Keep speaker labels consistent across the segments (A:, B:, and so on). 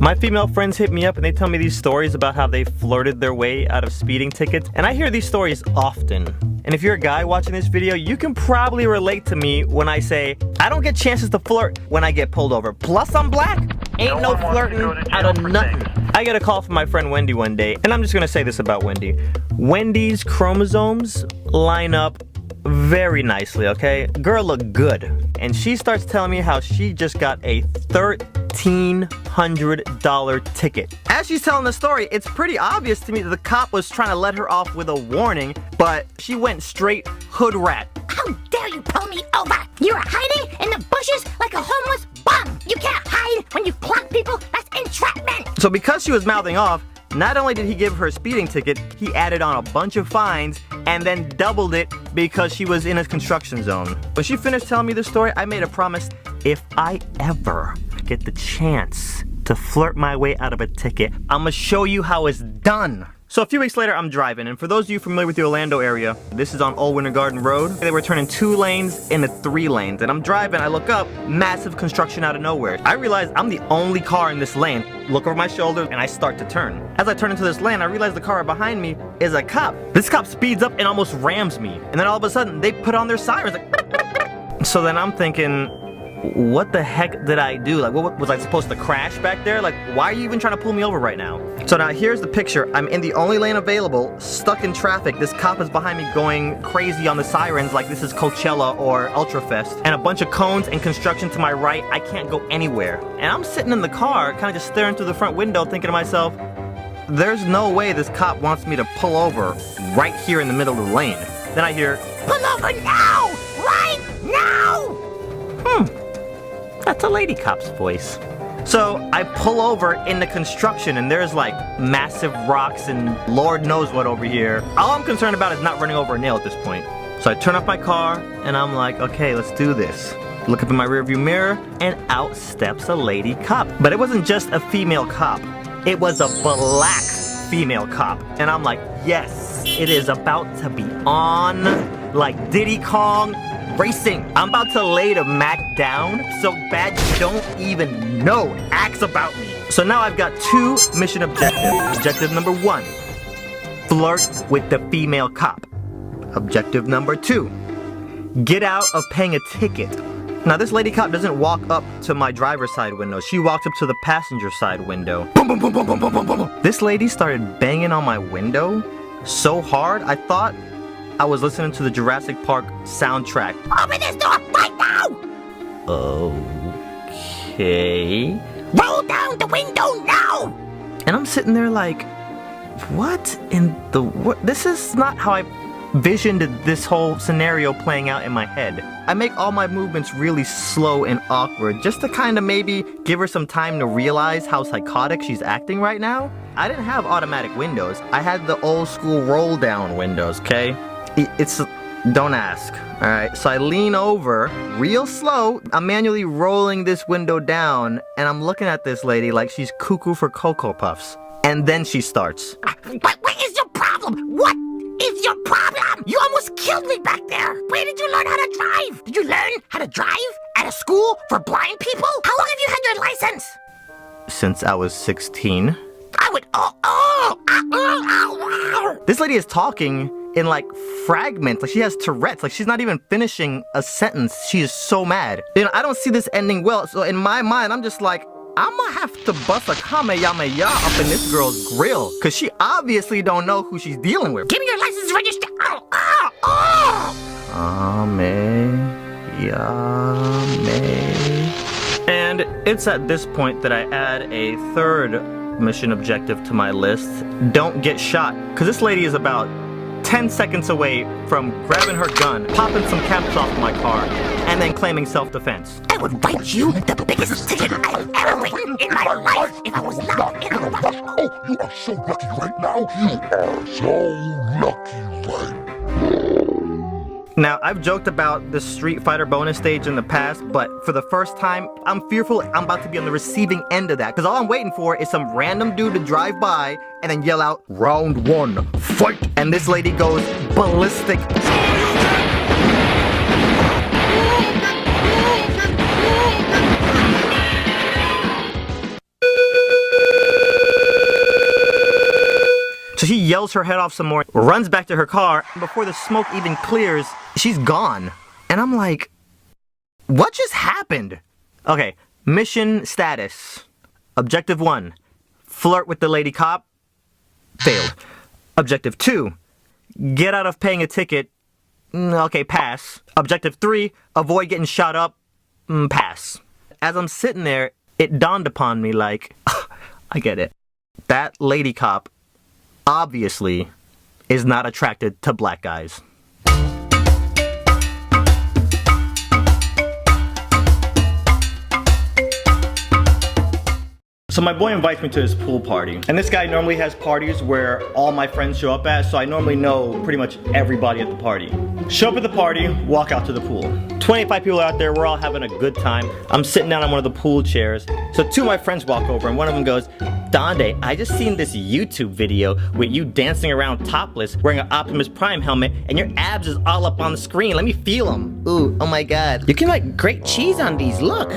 A: My female friends hit me up and they tell me these stories about how they flirted their way out of speeding tickets, and I hear these stories often. And if you're a guy watching this video, you can probably relate to me when I say, I don't get chances to flirt when I get pulled over. Plus I'm black. Ain't no flirting out of nothing. I get a call from my friend Wendy one day, and I'm just gonna say this about Wendy. Wendy's chromosomes line up very nicely, okay? Girl look good. And she starts telling me how she just got a $1,300 ticket. As she's telling the story, it's pretty obvious to me that the cop was trying to let her off with a warning, but she went straight hood rat.
B: How dare you pull me over? You were hiding in the bushes like a homeless bum. You can't hide when you clock people. That's entrapment.
A: So because she was mouthing off, not only did he give her a speeding ticket, he added on a bunch of fines and then doubled it because she was in a construction zone. When she finished telling me the story, I made a promise: if I ever get the chance to flirt my way out of a ticket, I'm gonna show you how it's done. So a few weeks later, I'm driving, and for those of you familiar with the Orlando area, this is on Old Winter Garden Road. They were turning 2 lanes into 3 lanes, and I'm driving, I look up, massive construction out of nowhere. I realize I'm the only car in this lane. Look over my shoulder, and I start to turn. As I turn into this lane, I realize the car behind me is a cop. This cop speeds up and almost rams me, and then all of a sudden, they put on their sirens, like, so then I'm thinking, what the heck did I do? Like, what was I supposed to crash back there? Like, why are you even trying to pull me over right now? So now here's the picture. I'm in the only lane available, stuck in traffic. This cop is behind me going crazy on the sirens like this is Coachella or Ultrafest. And a bunch of cones and construction to my right. I can't go anywhere. And I'm sitting in the car, kind of just staring through the front window, thinking to myself, there's no way this cop wants me to pull over right here in the middle of the lane. Then I hear,
B: pull over now! Right now!
A: That's a lady cop's voice. So I pull over in the construction and there's like massive rocks and Lord knows what over here. All I'm concerned about is not running over a nail at this point. So I turn off my car and I'm like, okay, let's do this. Look up in my rearview mirror and out steps a lady cop. But it wasn't just a female cop. It was a black female cop. And I'm like, yes, it is about to be on like Diddy Kong racing. I'm about to lay the Mac down so bad you don't even know. Ask about me. So now I've got 2 mission objectives. Objective number 1, flirt with the female cop. Objective number 2, get out of paying a ticket. Now this lady cop doesn't walk up to my driver's side window. She walks up to the passenger side window. Boom, boom, boom, boom, boom, boom, boom, boom. This lady started banging on my window so hard, I thought I was listening to the Jurassic Park soundtrack.
B: Open this door right now!
A: Okay.
B: Roll down the window now!
A: And I'm sitting there like, what in the what? This is not how I visioned this whole scenario playing out in my head. I make all my movements really slow and awkward just to kind of maybe give her some time to realize how psychotic she's acting right now. I didn't have automatic windows. I had the old school roll down windows, okay? Don't ask, all right? So I lean over real slow. I'm manually rolling this window down and I'm looking at this lady like she's cuckoo for Cocoa Puffs. And then she starts.
B: What is your problem? What is your problem? You almost killed me back there. Where did you learn how to drive? Did you learn how to drive at a school for blind people? How long have you had your license?
A: Since I was 16.
B: I would,
A: This lady is talking in like fragments, like she has Tourette's, like she's not even finishing a sentence. She is so mad. You know, I don't see this ending well, so in my mind, I'm just like, I'm gonna have to bust a kamehameha up in this girl's grill, cause she obviously don't know who she's dealing with.
B: Give me your license register.
A: And it's at this point that I add a 3rd mission objective to my list. Don't get shot, cause this lady is about 10 seconds away from grabbing her gun, popping some caps off my car, and then claiming self-defense.
B: I would write you the biggest ticket I've ever written in my life if I was not in a rush.
C: Oh, you are so lucky right now. You are so lucky right now.
A: Now, I've joked about the Street Fighter bonus stage in the past, but for the first time, I'm fearful I'm about to be on the receiving end of that, because all I'm waiting for is some random dude to drive by and then yell out, "Round 1, fight!" And this lady goes ballistic. So she yells her head off some more, runs back to her car, and before the smoke even clears, she's gone. And I'm like, what just happened? Okay, mission status. Objective 1, flirt with the lady cop. Failed. Objective 2, get out of paying a ticket. Okay, pass. Objective 3, avoid getting shot up. Pass. As I'm sitting there, it dawned upon me like, I get it. That lady cop obviously is not attracted to black guys. So my boy invites me to his pool party, and this guy normally has parties where all my friends show up at, so I normally know pretty much everybody at the party. Show up at the party, walk out to the pool. 25 people out there, we're all having a good time. I'm sitting down on one of the pool chairs, so two of my friends walk over, and one of them goes, Donde, I just seen this YouTube video with you dancing around topless, wearing an Optimus Prime helmet, and your abs is all up on the screen. Let me feel them. Ooh, oh my god. You can like grate cheese on these, look.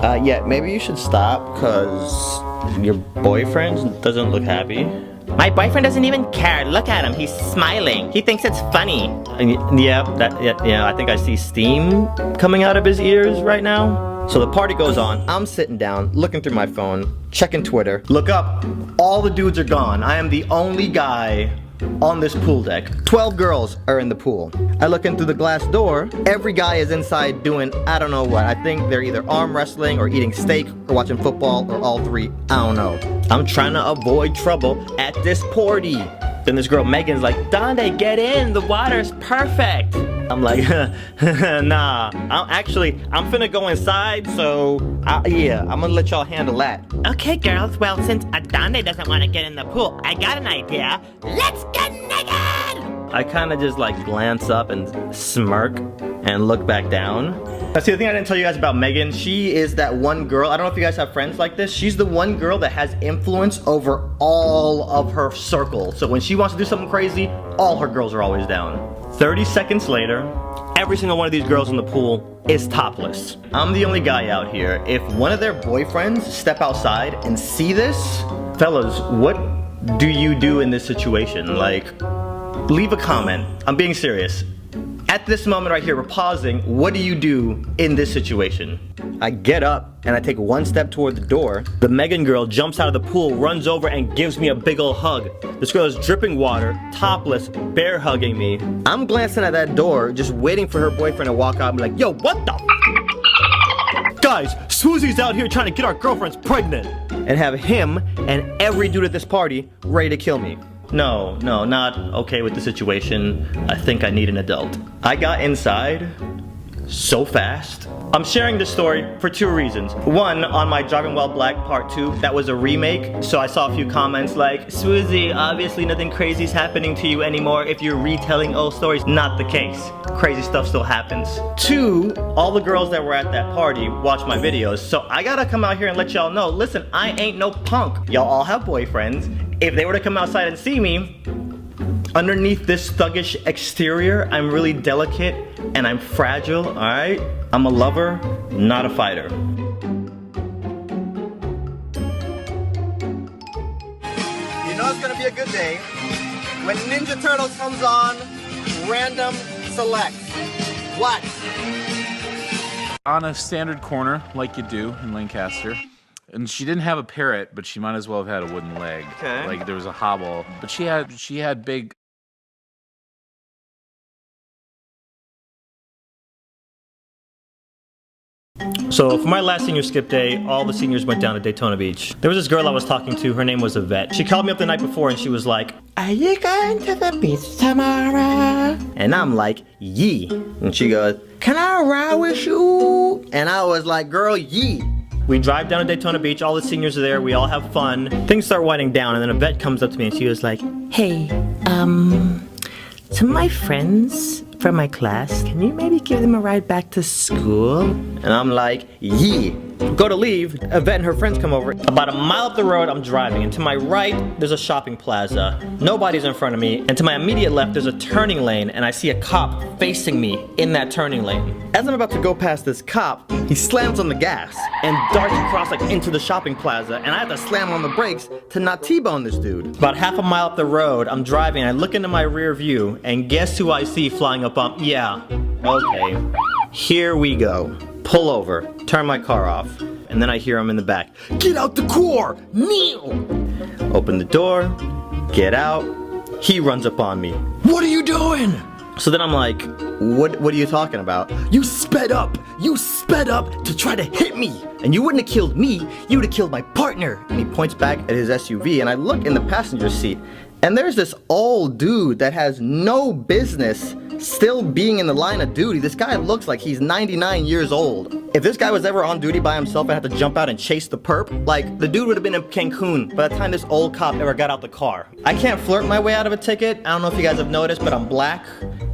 A: Yeah, maybe you should stop, cause your boyfriend doesn't look happy. My boyfriend doesn't even care. Look at him, he's smiling. He thinks it's funny. Yeah, I think I see steam coming out of his ears right now. So the party goes on. I'm sitting down, looking through my phone, checking Twitter. Look up, all the dudes are gone. I am the only guy on this pool deck. 12 girls are in the pool. I look in through the glass door. Every guy is inside doing I don't know what. I think they're either arm wrestling or eating steak or watching football or all three. I don't know. I'm trying to avoid trouble at this party. Then this girl Megan's like, Donde, get in, the water's perfect. I'm like, nah, I'm finna go inside, so yeah, I'm gonna let y'all handle that.
B: Okay, girls, well, since Adonde doesn't want to get in the pool, I got an idea. Let's get naked!
A: I kind of just like glance up and smirk and look back down. See, the thing I didn't tell you guys about Megan, she is that one girl, I don't know if you guys have friends like this, she's the one girl that has influence over all of her circle. So when she wants to do something crazy, all her girls are always down. 30 seconds later, every single one of these girls in the pool is topless. I'm the only guy out here. If one of their boyfriends step outside and see this, fellas, what do you do in this situation? Like, leave a comment. I'm being serious. At this moment right here, we're pausing. What do you do in this situation? I get up and I take one step toward the door. The Megan girl jumps out of the pool, runs over and gives me a big ol' hug. This girl is dripping water, topless, bear hugging me. I'm glancing at that door, just waiting for her boyfriend to walk out and be like, yo, what the Guys, Swoozie's out here trying to get our girlfriends pregnant. And have him and every dude at this party ready to kill me. No, not okay with the situation. I think I need an adult. I got inside so fast. I'm sharing this story for two reasons. One, on my Driving While Black Part 2, that was a remake, so I saw a few comments like, Swoozie, obviously nothing crazy is happening to you anymore if you're retelling old stories. Not the case. Crazy stuff still happens. Two, all the girls that were at that party watched my videos, so I gotta come out here and let y'all know, listen, I ain't no punk. Y'all all have boyfriends. If they were to come outside and see me, underneath this thuggish exterior, I'm really delicate and I'm fragile, alright? I'm a lover, not a fighter. You know it's gonna be a good day when Ninja Turtles comes on, random select. What?
D: On a standard corner, like you do in Lancaster. And she didn't have a parrot, but she might as well have had a wooden leg.
A: Okay.
D: Like there was a hobble. But she had big.
A: So for my last senior skip day, all the seniors went down to Daytona Beach. There was this girl I was talking to, her name was Yvette. She called me up the night before and she was like, are you going to the beach tomorrow? And I'm like, yee. And she goes, can I ride with you? And I was like, girl, yee. We drive down to Daytona Beach, all the seniors are there, we all have fun. Things start winding down and then Yvette comes up to me and she was like, hey, to my friends from my class, can you maybe give them a ride back to school? And I'm like, yee. Go to leave, Yvette and her friends come over. About a mile up the road, I'm driving, and to my right, there's a shopping plaza. Nobody's in front of me, and to my immediate left, there's a turning lane, and I see a cop facing me in that turning lane. As I'm about to go past this cop, he slams on the gas and darts across like into the shopping plaza, and I have to slam on the brakes to not T-bone this dude. About half a mile up the road, I'm driving, and I look into my rear view, and guess who I see flying up on? Yeah, okay. Here we go. Pull over, turn my car off, and then I hear him in the back. Get out the car, kneel! Open the door, get out. He runs up on me. What are you doing? So then I'm like, what are you talking about? You sped up to try to hit me. And you wouldn't have killed me, you would have killed my partner. And he points back at his SUV, and I look in the passenger seat, and there's this old dude that has no business still being in the line of duty. This guy looks like he's 99 years old. If this guy was ever on duty by himself and had to jump out and chase the perp, like, the dude would have been in Cancun by the time this old cop ever got out the car. I can't flirt my way out of a ticket. I don't know if you guys have noticed, but I'm black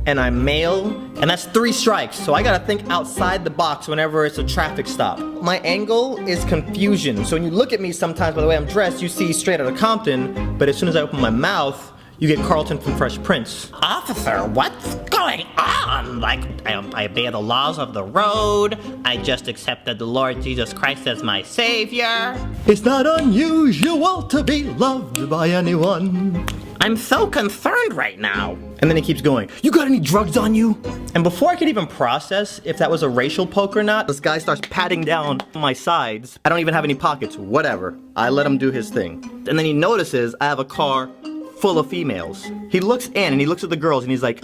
A: and I'm male, and that's 3 strikes, so I gotta think outside the box whenever it's a traffic stop. My angle is confusion, so when you look at me sometimes by the way I'm dressed, you see straight out of Compton, but as soon as I open my mouth, you get Carlton from Fresh Prince.
B: Officer, what's going on? Like, I obey the laws of the road. I just accepted the Lord Jesus Christ as my savior.
A: It's not unusual to be loved by anyone.
B: I'm so concerned right now.
A: And then he keeps going, you got any drugs on you? And before I could even process if that was a racial poke or not, this guy starts patting down my sides. I don't even have any pockets, whatever. I let him do his thing. And then he notices I have a car full of females. He looks in and he looks at the girls and he's like,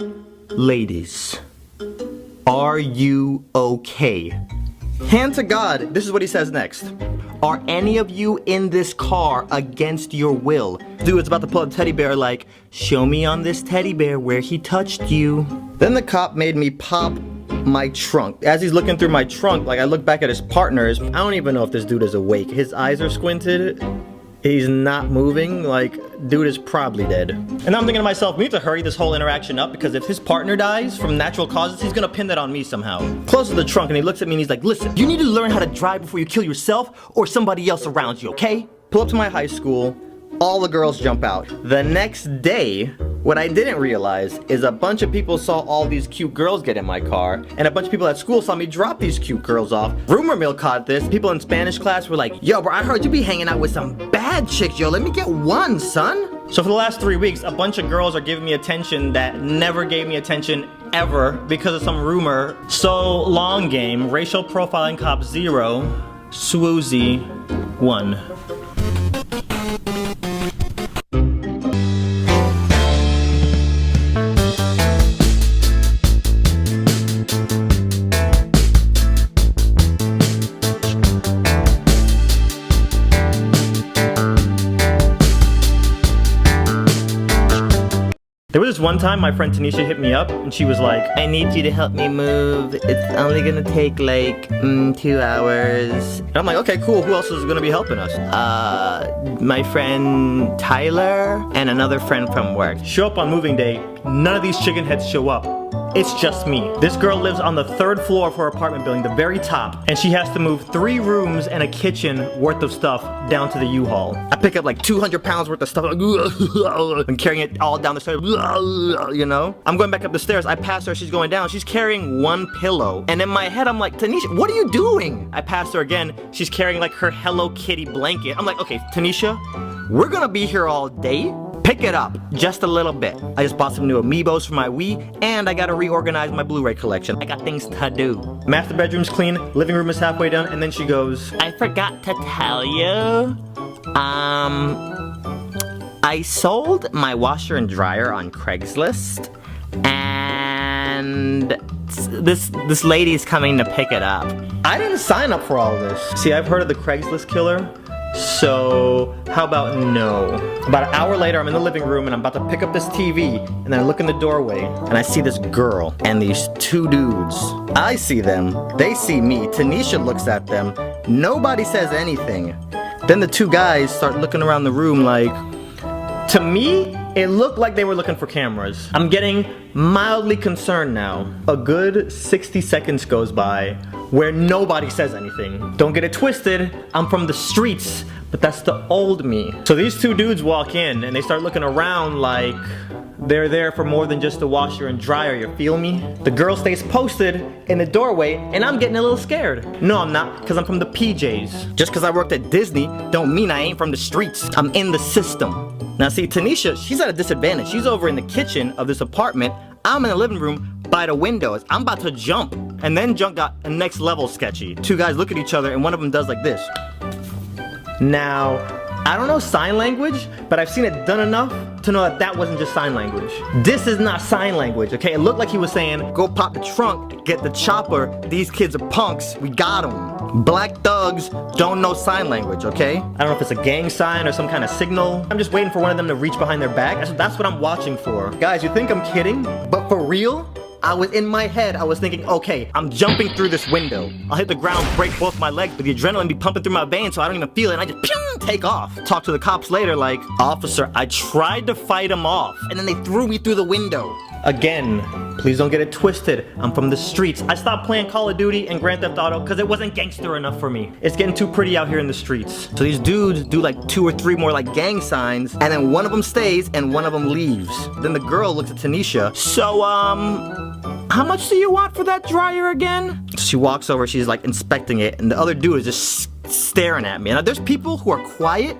A: ladies, are you okay? Hand to God, this is what he says next. Are any of you in this car against your will? Dude is about to pull a teddy bear like, show me on this teddy bear where he touched you. Then the cop made me pop my trunk. As he's looking through my trunk, like I look back at his partners, I don't even know if this dude is awake. His eyes are squinted. He's not moving, like, dude is probably dead. And I'm thinking to myself, we need to hurry this whole interaction up because if his partner dies from natural causes, he's gonna pin that on me somehow. Closes the trunk and he looks at me and he's like, listen, you need to learn how to drive before you kill yourself or somebody else around you, okay? Pull up to my high school, all the girls jump out. The next day, what I didn't realize is a bunch of people saw all these cute girls get in my car, and a bunch of people at school saw me drop these cute girls off. Rumor mill caught this. People in Spanish class were like, yo bro, I heard you be hanging out with some bad chicks, yo, let me get one, son. So for the last 3 weeks, a bunch of girls are giving me attention that never gave me attention ever because of some rumor. So long game, racial profiling cop 0, Swoozie 1. There was this one time my friend Tanisha hit me up and she was like, I need you to help me move. It's only gonna take like 2 hours. And I'm like, okay, cool. Who else is gonna be helping us? My friend Tyler and another friend from work. Show up on moving day. None of these chicken heads show up. It's just me. This girl lives on the 3rd floor of her apartment building, the very top, and she has to move 3 rooms and a kitchen worth of stuff down to the U-Haul. I pick up like 200 pounds worth of stuff, like, and carrying it all down the stairs, you know? I'm going back up the stairs. I pass her, she's going down. She's carrying 1 pillow. And in my head, I'm like, Tanisha, what are you doing? I pass her again. She's carrying like her Hello Kitty blanket. I'm like, okay, Tanisha, we're gonna be here all day. Pick it up just a little bit. I just bought some new amiibos for my Wii, and I gotta reorganize my Blu-ray collection. I got things to do. Master bedroom's clean, living room is halfway done, and then she goes, I forgot to tell you, I sold my washer and dryer on Craigslist, and this lady's coming to pick it up. I didn't sign up for all of this. See, I've heard of the Craigslist killer. So, how about no? About an hour later, I'm in the living room and I'm about to pick up this TV, and then I look in the doorway and I see this girl and these 2 dudes. I see them, they see me, Tanisha looks at them, nobody says anything. Then the 2 guys start looking around the room like, to me, it looked like they were looking for cameras. I'm getting mildly concerned now. A good 60 seconds goes by where nobody says anything. Don't get it twisted, I'm from the streets, but that's the old me. So these two dudes walk in and they start looking around like they're there for more than just the washer and dryer, you feel me? The girl stays posted in the doorway and I'm getting a little scared. No, I'm not, because I'm from the PJs. Just because I worked at Disney don't mean I ain't from the streets. I'm in the system. Now see, Tanisha, she's at a disadvantage. She's over in the kitchen of this apartment. I'm in the living room by the windows. I'm about to jump. And then jump got a next level sketchy. Two guys look at each other and one of them does like this. Now, I don't know sign language, but I've seen it done enough to know that that wasn't just sign language. This is not sign language, okay? It looked like he was saying, go pop the trunk, get the chopper, these kids are punks, we got them. Black thugs don't know sign language, okay? I don't know if it's a gang sign or some kind of signal. I'm just waiting for one of them to reach behind their back. That's what I'm watching for. Guys, you think I'm kidding? But for real? I was in my head, I was thinking, okay, I'm jumping through this window. I'll hit the ground, break both my legs, but the adrenaline be pumping through my veins so I don't even feel it, and I just pew, take off. Talk to the cops later like, officer, I tried to fight him off, and then they threw me through the window. Again, please don't get it twisted. I'm from the streets. I stopped playing Call of Duty and Grand Theft Auto because it wasn't gangster enough for me. It's getting too pretty out here in the streets. So these dudes do like 2 or 3 more like gang signs, and then one of them stays and one of them leaves. Then the girl looks at Tanisha. So, how much do you want for that dryer again? She walks over, she's like inspecting it, and the other dude is just staring at me. Now there's people who are quiet,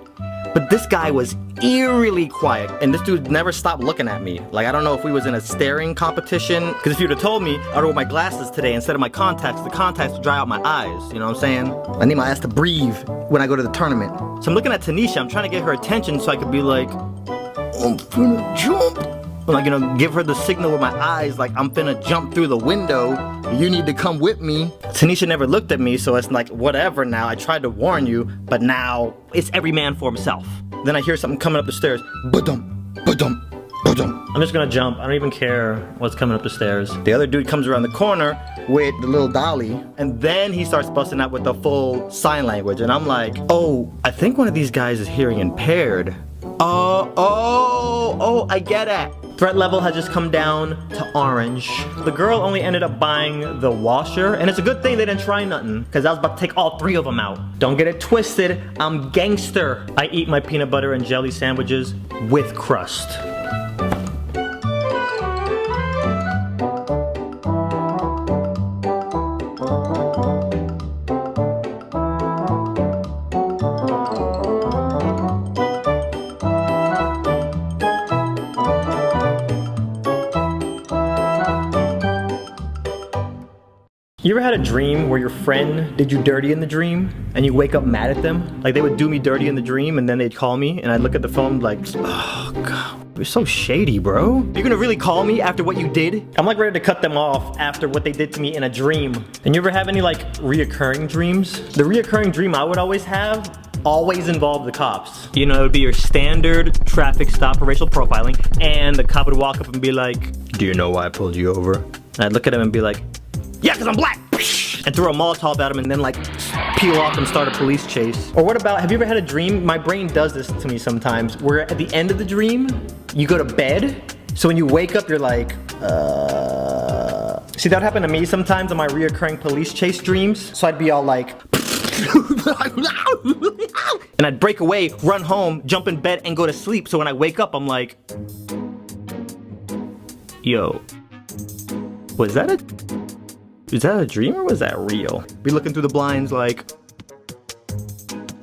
A: but this guy was eerily quiet, and this dude never stopped looking at me. Like, I don't know if we was in a staring competition, because if you'd have told me I'd wear my glasses today instead of my contacts, the contacts would dry out my eyes, you know what I'm saying? I need my ass to breathe when I go to the tournament. So I'm looking at Tanisha, I'm trying to get her attention so I could be like, I'm finna jump. Like, you know, give her the signal with my eyes, like, I'm finna jump through the window, you need to come with me. Tanisha never looked at me, so it's like, whatever now, I tried to warn you, but now, it's every man for himself. Then I hear something coming up the stairs, ba-dum, ba-dum, ba-dum. I'm just gonna jump, I don't even care what's coming up the stairs. The other dude comes around the corner with the little dolly, and then he starts busting out with the full sign language, and I'm like, oh, I think one of these guys is hearing impaired. Oh, I get it. Threat level has just come down to orange. The girl only ended up buying the washer, and it's a good thing they didn't try nothing, because I was about to take all 3 of them out. Don't get it twisted, I'm gangster. I eat my peanut butter and jelly sandwiches with crust. You ever had a dream where your friend did you dirty in the dream and you wake up mad at them? Like they would do me dirty in the dream and then they'd call me and I'd look at the phone like, oh God, you're so shady, bro. You're gonna really call me after what you did? I'm like ready to cut them off after what they did to me in a dream. And you ever have any like reoccurring dreams? The reoccurring dream I would always have always involve the cops. You know, it would be your standard traffic stop for racial profiling and the cop would walk up and be like, do you know why I pulled you over? And I'd look at him and be like, yeah, because I'm black! And throw a Molotov at him and then like peel off and start a police chase. Or what about, have you ever had a dream? My brain does this to me sometimes, where at the end of the dream, you go to bed, so when you wake up, you're like, See, that happened to me sometimes in my reoccurring police chase dreams. So I'd be all like, and I'd break away, run home, jump in bed, and go to sleep. So when I wake up, I'm like, yo, was that a dream or was that real? Be looking through the blinds like,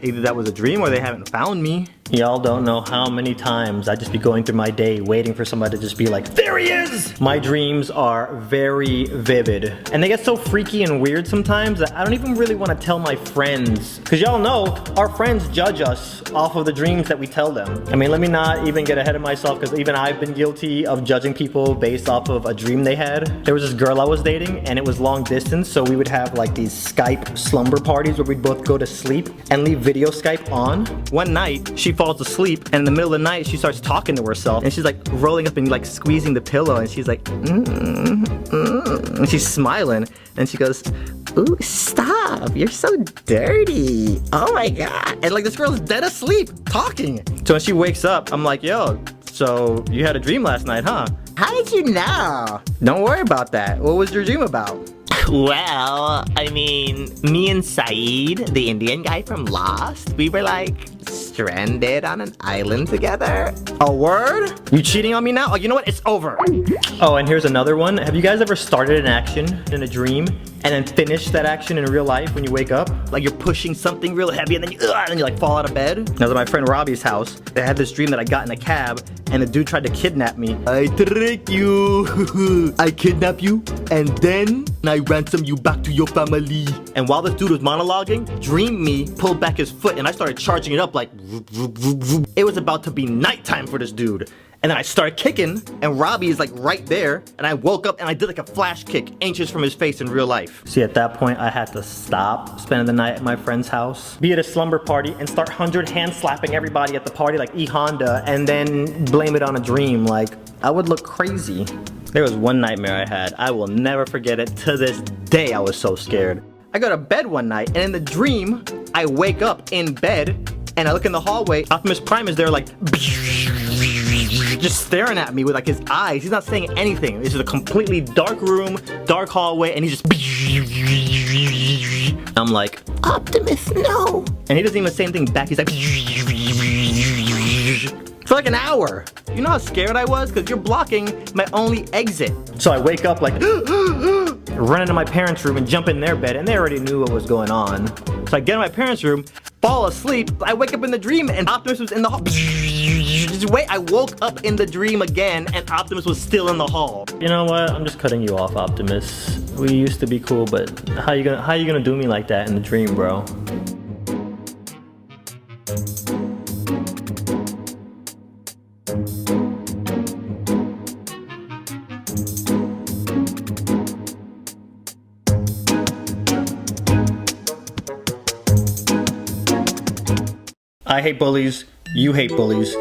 A: either that was a dream or they haven't found me. Y'all don't know how many times I just be going through my day waiting for somebody to just be like, there he is! My dreams are very vivid. And they get so freaky and weird sometimes that I don't even really want to tell my friends. Because y'all know, our friends judge us off of the dreams that we tell them. I mean, let me not even get ahead of myself, because even I've been guilty of judging people based off of a dream they had. There was this girl I was dating, and it was long distance, so we would have like these Skype slumber parties where we'd both go to sleep and leave video Skype on. One night, she falls asleep, and in the middle of the night, she starts talking to herself, and she's like rolling up and like squeezing the pillow, and she's like, and she's smiling, and she goes, ooh, stop, you're so dirty. Oh my God. And like this girl's dead asleep, talking. So when she wakes up, I'm like, yo, so you had a dream last night, huh? How did you know? Don't worry about that. What was your dream about? Well, I mean, me and Saeed, the Indian guy from Lost, we were like stranded on an island together. A word? You cheating on me now? Oh, you know what? It's over. Oh, and here's another one. Have you guys ever started an action in a dream and then finished that action in real life when you wake up? Like you're pushing something real heavy and then you like fall out of bed? I was at my friend Robbie's house. They had this dream that I got in a cab and the dude tried to kidnap me. I trick you. I kidnap you and then I ransom you back to your family. And while this dude was monologuing, Dream Me pulled back his foot and I started charging it up like it was about to be nighttime for this dude. And then I started kicking, and Robbie is like right there, and I woke up and I did like a flash kick, inches from his face in real life. See, at that point, I had to stop spending the night at my friend's house, be at a slumber party, and start 100 hand slapping everybody at the party like E Honda, and then blame it on a dream. Like, I would look crazy. There was one nightmare I had. I will never forget it. To this day, I was so scared. I go to bed one night, and in the dream, I wake up in bed, and I look in the hallway. Optimus Prime is there like just staring at me with like his eyes. He's not saying anything. This is a completely dark room, dark hallway, and he's just I'm like,
B: Optimus, no.
A: and he doesn't even say anything back. He's like for like an hour. You know how scared I was? Because you're blocking my only exit. So I wake up like run into my parents' room and jump in their bed, and they already knew what was going on. So I get in my parents' room, fall asleep. I wake up in the dream and Optimus was in the hall. Just wait, I woke up in the dream again and Optimus was still in the hall. You know what? I'm just cutting you off, Optimus. We used to be cool, but how you gonna do me like that in the dream, bro? I hate bullies. You hate bullies.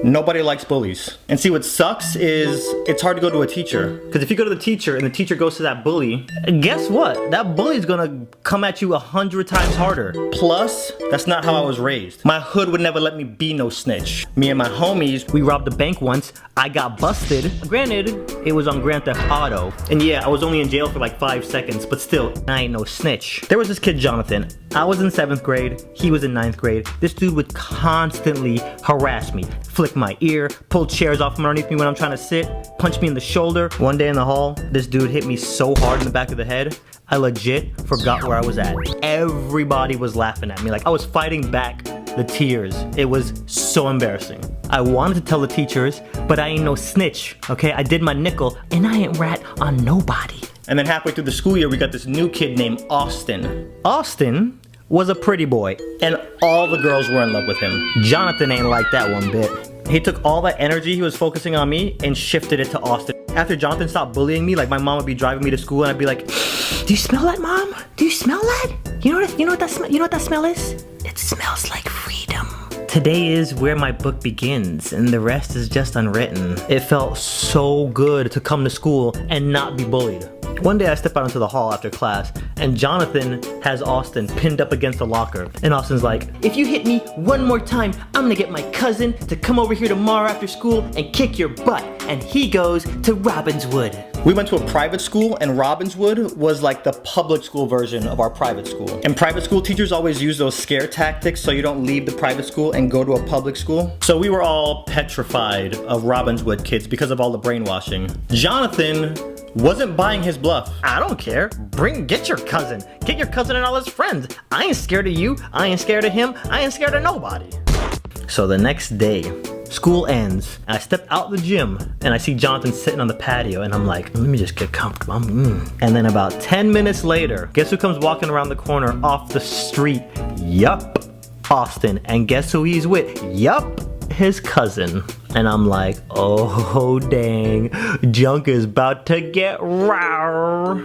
A: Nobody likes bullies. And see, what sucks is it's hard to go to a teacher. Because if you go to the teacher and the teacher goes to that bully, guess what? That bully's gonna come at you 100 times harder. Plus, that's not how I was raised. My hood would never let me be no snitch. Me and my homies, we robbed a bank once. I got busted. Granted, it was on Grand Theft Auto. And yeah, I was only in jail for like 5 seconds, but still, I ain't no snitch. There was this kid, Jonathan. I was in 7th grade, he was in 9th grade. This dude would constantly harass me, flick my ear, pull chairs off from underneath me when I'm trying to sit, punch me in the shoulder. One day in the hall, this dude hit me so hard in the back of the head, I legit forgot where I was at. Everybody was laughing at me, like I was fighting back the tears. It was so embarrassing. I wanted to tell the teachers, but I ain't no snitch, okay? I did my nickel, and I ain't rat on nobody. And then halfway through the school year, we got this new kid named Austin. Austin was a pretty boy, and all the girls were in love with him. Jonathan ain't like that one bit. He took all that energy he was focusing on me and shifted it to Austin. After Jonathan stopped bullying me, like my mom would be driving me to school and I'd be like, do you smell that, Mom? Do you smell that? You know what that smell is? It smells like freedom. Today is where my book begins, and the rest is just unwritten. It felt so good to come to school and not be bullied. One day I step out into the hall after class, and Jonathan has Austin pinned up against the locker. And Austin's like, if you hit me one more time, I'm gonna get my cousin to come over here tomorrow after school and kick your butt. And he goes to Robbinswood. We went to a private school, and Robbinswood was like the public school version of our private school. And private school teachers always use those scare tactics so you don't leave the private school and go to a public school. So we were all petrified of Robbinswood kids because of all the brainwashing. Jonathan wasn't buying his bluff. I don't care. Get your cousin. Get your cousin and all his friends. I ain't scared of you. I ain't scared of him. I ain't scared of nobody. So the next day, school ends, and I step out the gym, and I see Jonathan sitting on the patio, and I'm like, let me just get comfortable. And then about 10 minutes later, guess who comes walking around the corner off the street? Yup, Austin. And guess who he's with? Yup, his cousin. And I'm like, oh dang, junk is about to get rawr.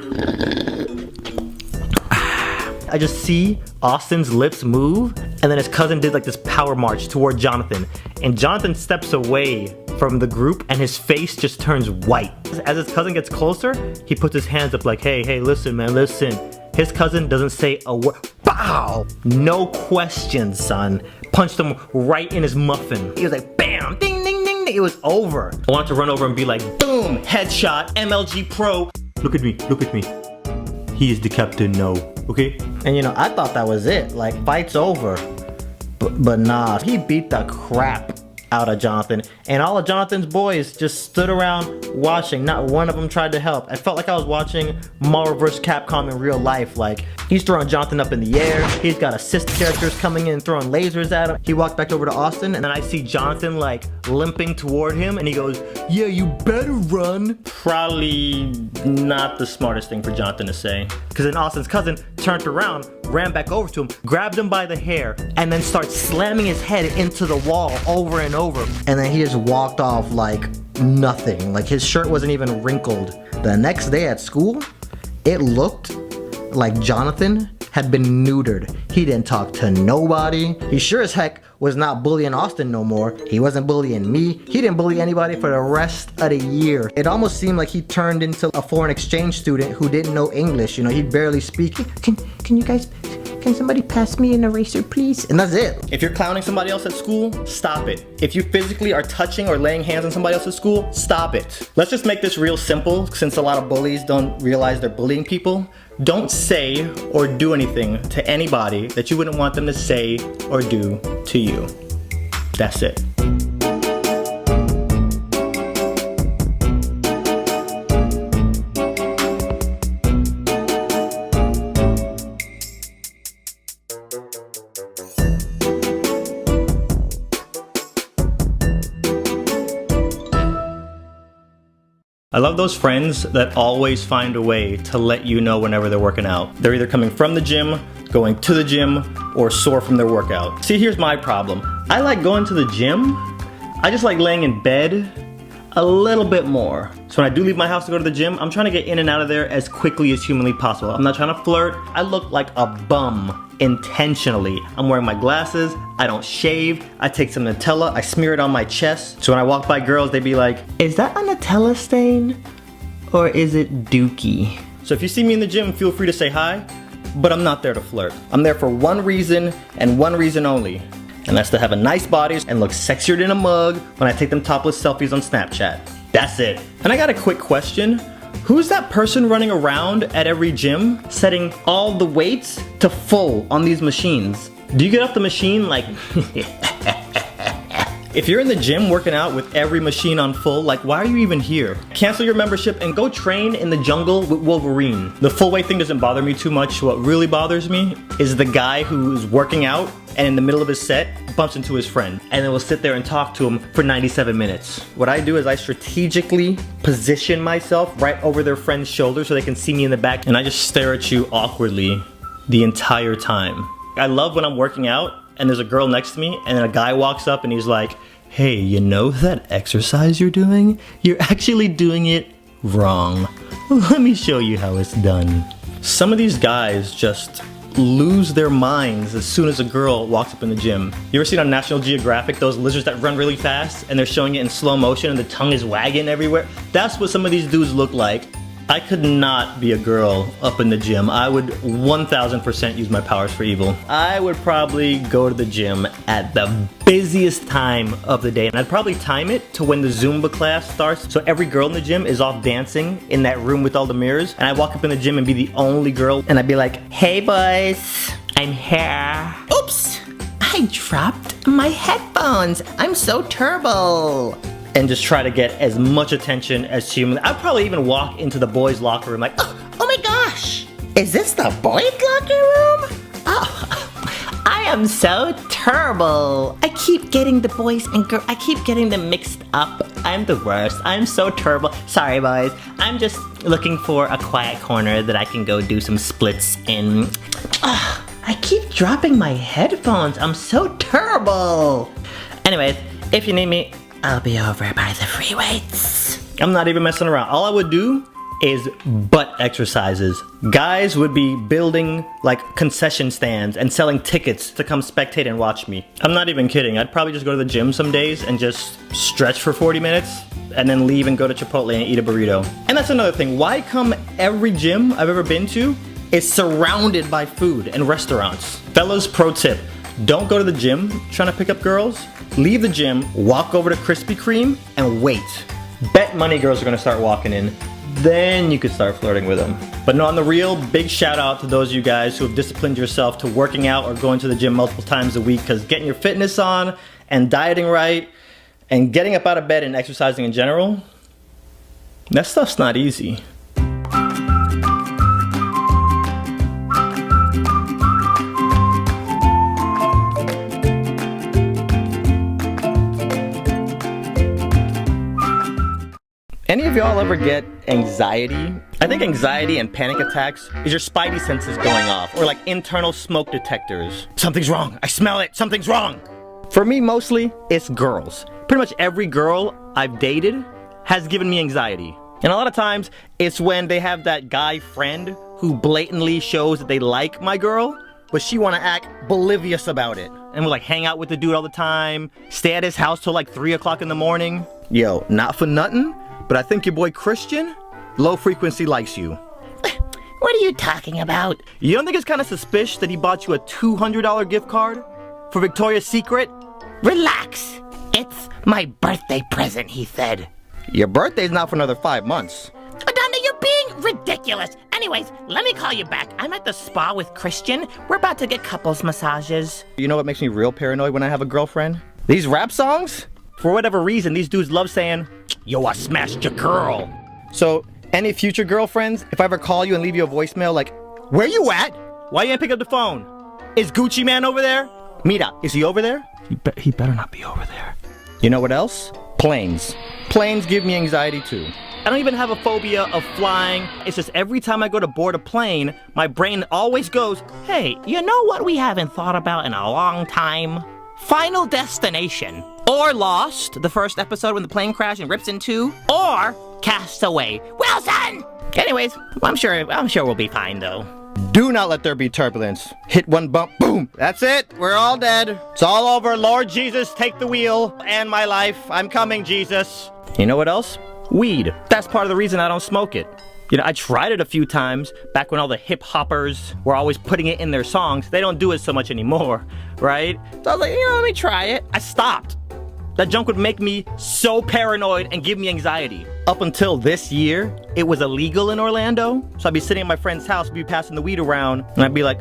A: I just see Austin's lips move, and then his cousin did like this power march toward Jonathan. And Jonathan steps away from the group, and his face just turns white. As his cousin gets closer, he puts his hands up like, hey, listen, man, listen. His cousin doesn't say a word. Bow! No questions, son. Punched him right in his muffin. He was like, bam, ding, ding, ding, ding. It was over. I wanted to run over and be like, boom, headshot, MLG Pro. Look at me, look at me. he is the captain now, okay? And you know, I thought that was it, like fight's over. But nah, he beat the crap out of Jonathan, and all of Jonathan's boys just stood around watching. Not one of them tried to help. I felt like I was watching Marvel vs. Capcom in real life. Like, he's throwing Jonathan up in the air, he's got assist characters coming in and throwing lasers at him. He walked back over to Austin, and then I see Jonathan like limping toward him, and he goes, yeah, you better run. Probably not the smartest thing for Jonathan to say, because then Austin's cousin turned around, ran back over to him, grabbed him by the hair, and then starts slamming his head into the wall over and over. And then he just walked off like nothing. Like his shirt wasn't even wrinkled. The next day at school, it looked like Jonathan had been neutered. He didn't talk to nobody. He sure as heck was not bullying Austin no more. He wasn't bullying me. He didn't bully anybody for the rest of the year. It almost seemed like he turned into a foreign exchange student who didn't know English. You know, he'd barely speak. Can you guys, can somebody pass me an eraser, please? And that's it. If you're clowning somebody else at school, stop it. If you physically are touching or laying hands on somebody else at school, stop it. Let's just make this real simple, since a lot of bullies don't realize they're bullying people. Don't say or do anything to anybody that you wouldn't want them to say or do to you. That's it. I love those friends that always find a way to let you know whenever they're working out. They're either coming from the gym, going to the gym, or sore from their workout. See, here's my problem. I like going to the gym. I just like laying in bed a little bit more. So when I do leave my house to go to the gym, I'm trying to get in and out of there as quickly as humanly possible. I'm not trying to flirt. I look like a bum intentionally. I'm wearing my glasses, I don't shave, I take some Nutella, I smear it on my chest. So when I walk by girls, they be like, is that a Nutella stain? Or is it dookie? So if you see me in the gym, feel free to say hi, but I'm not there to flirt. I'm there for one reason and one reason only. And that's to have a nice body and look sexier than a mug when I take them topless selfies on Snapchat. That's it. And I got a quick question. Who's that person running around at every gym setting all the weights to full on these machines? Do you get off the machine like if you're in the gym working out with every machine on full, like why are you even here? Cancel your membership and go train in the jungle with Wolverine. The full weight thing doesn't bother me too much. What really bothers me is the guy who's working out and in the middle of his set bumps into his friend and then will sit there and talk to him for 97 minutes. What I do is I strategically position myself right over their friend's shoulder so they can see me in the back, and I just stare at you awkwardly the entire time. I love when I'm working out and there's a girl next to me and then a guy walks up and he's like, hey, you know that exercise you're doing? You're actually doing it wrong. Let me show you how it's done. Some of these guys just lose their minds as soon as a girl walks up in the gym. You ever seen on National Geographic those lizards that run really fast and they're showing it in slow motion and the tongue is wagging everywhere? That's what some of these dudes look like. I could not be a girl up in the gym. I would 1000% use my powers for evil. I would probably go to the gym at the busiest time of the day, and I'd probably time it to when the Zumba class starts, so every girl in the gym is off dancing in that room with all the mirrors, and I walk up in the gym and be the only girl, and I'd be like, hey boys, I'm here.
B: Oops, I dropped my headphones. I'm so turbo.
A: And just try to get as much attention as humanly. I'd probably even walk into the boys' locker room like,
B: Oh my gosh, is this the boys' locker room? Oh, I am so turbo. I keep getting the boys and girls, I keep getting them mixed up. I'm the worst. I'm so turbo. Sorry, boys. I'm just looking for a quiet corner that I can go do some splits in. I keep dropping my headphones. I'm so turbo. Anyways, if you need me, I'll be over by the free weights.
A: I'm not even messing around. All I would do is butt exercises. Guys would be building like concession stands and selling tickets to come spectate and watch me. I'm not even kidding. I'd probably just go to the gym some days and just stretch for 40 minutes and then leave and go to Chipotle and eat a burrito. And that's another thing. Why come every gym I've ever been to is surrounded by food and restaurants? Fellas, pro tip. Don't go to the gym trying to pick up girls. Leave the gym, walk over to Krispy Kreme, and wait. Bet money girls are gonna start walking in. then you could start flirting with them. But no, on the real, big shout out to those of you guys who have disciplined yourself to working out or going to the gym multiple times a week, because getting your fitness on and dieting right and getting up out of bed and exercising in general, that stuff's not easy. Any of y'all ever get anxiety? I think anxiety and panic attacks is your spidey senses going off, or like internal smoke detectors. Something's wrong, I smell it, something's wrong. For me, mostly, it's girls. Pretty much every girl I've dated has given me anxiety. And a lot of times, it's when they have that guy friend who blatantly shows that they like my girl, but she wanna act oblivious about it. And we'll like hang out with the dude all the time, stay at his house till like 3 o'clock in the morning. Yo, not for nothing, but I think your boy Christian, low frequency, likes you.
B: What are you talking about?
A: You don't think it's kind of suspicious that he bought you a $200 gift card for Victoria's Secret?
B: Relax. It's my birthday present, he said.
A: Your birthday's not for another 5 months.
B: Adonda, you're being ridiculous. Anyways, let me call you back. I'm at the spa with Christian. We're about to get couples massages.
A: You know what makes me real paranoid when I have a girlfriend? These rap songs? For whatever reason, these dudes love saying, yo, I smashed your girl. So, any future girlfriends, if I ever call you and leave you a voicemail like, where you at? Why you ain't pick up the phone? Is Gucci Man over there? Mira, is he over there? He better not be over there. You know what else? Planes. Planes give me anxiety too. I don't even have a phobia of flying. It's just every time I go to board a plane, my brain always goes,
B: hey, you know what we haven't thought about in a long time? Final Destination. Or Lost, the first episode when the plane crashes and rips in two. Or Castaway. Wilson! Anyways, I'm sure we'll be fine though.
A: do not let there be turbulence. Hit one bump, boom. That's it. We're all dead. It's all over. Lord Jesus, take the wheel and my life. I'm coming, Jesus. You know what else? Weed. That's part of the reason I don't smoke it. You know, I tried it a few times back when all the hip hoppers were always putting it in their songs. They don't do it so much anymore, right? So I was like, let me try it. I stopped. That junk would make me so paranoid and give me anxiety. Up until this year, it was illegal in Orlando. So I'd be sitting at my friend's house, be passing the weed around, and I'd be like,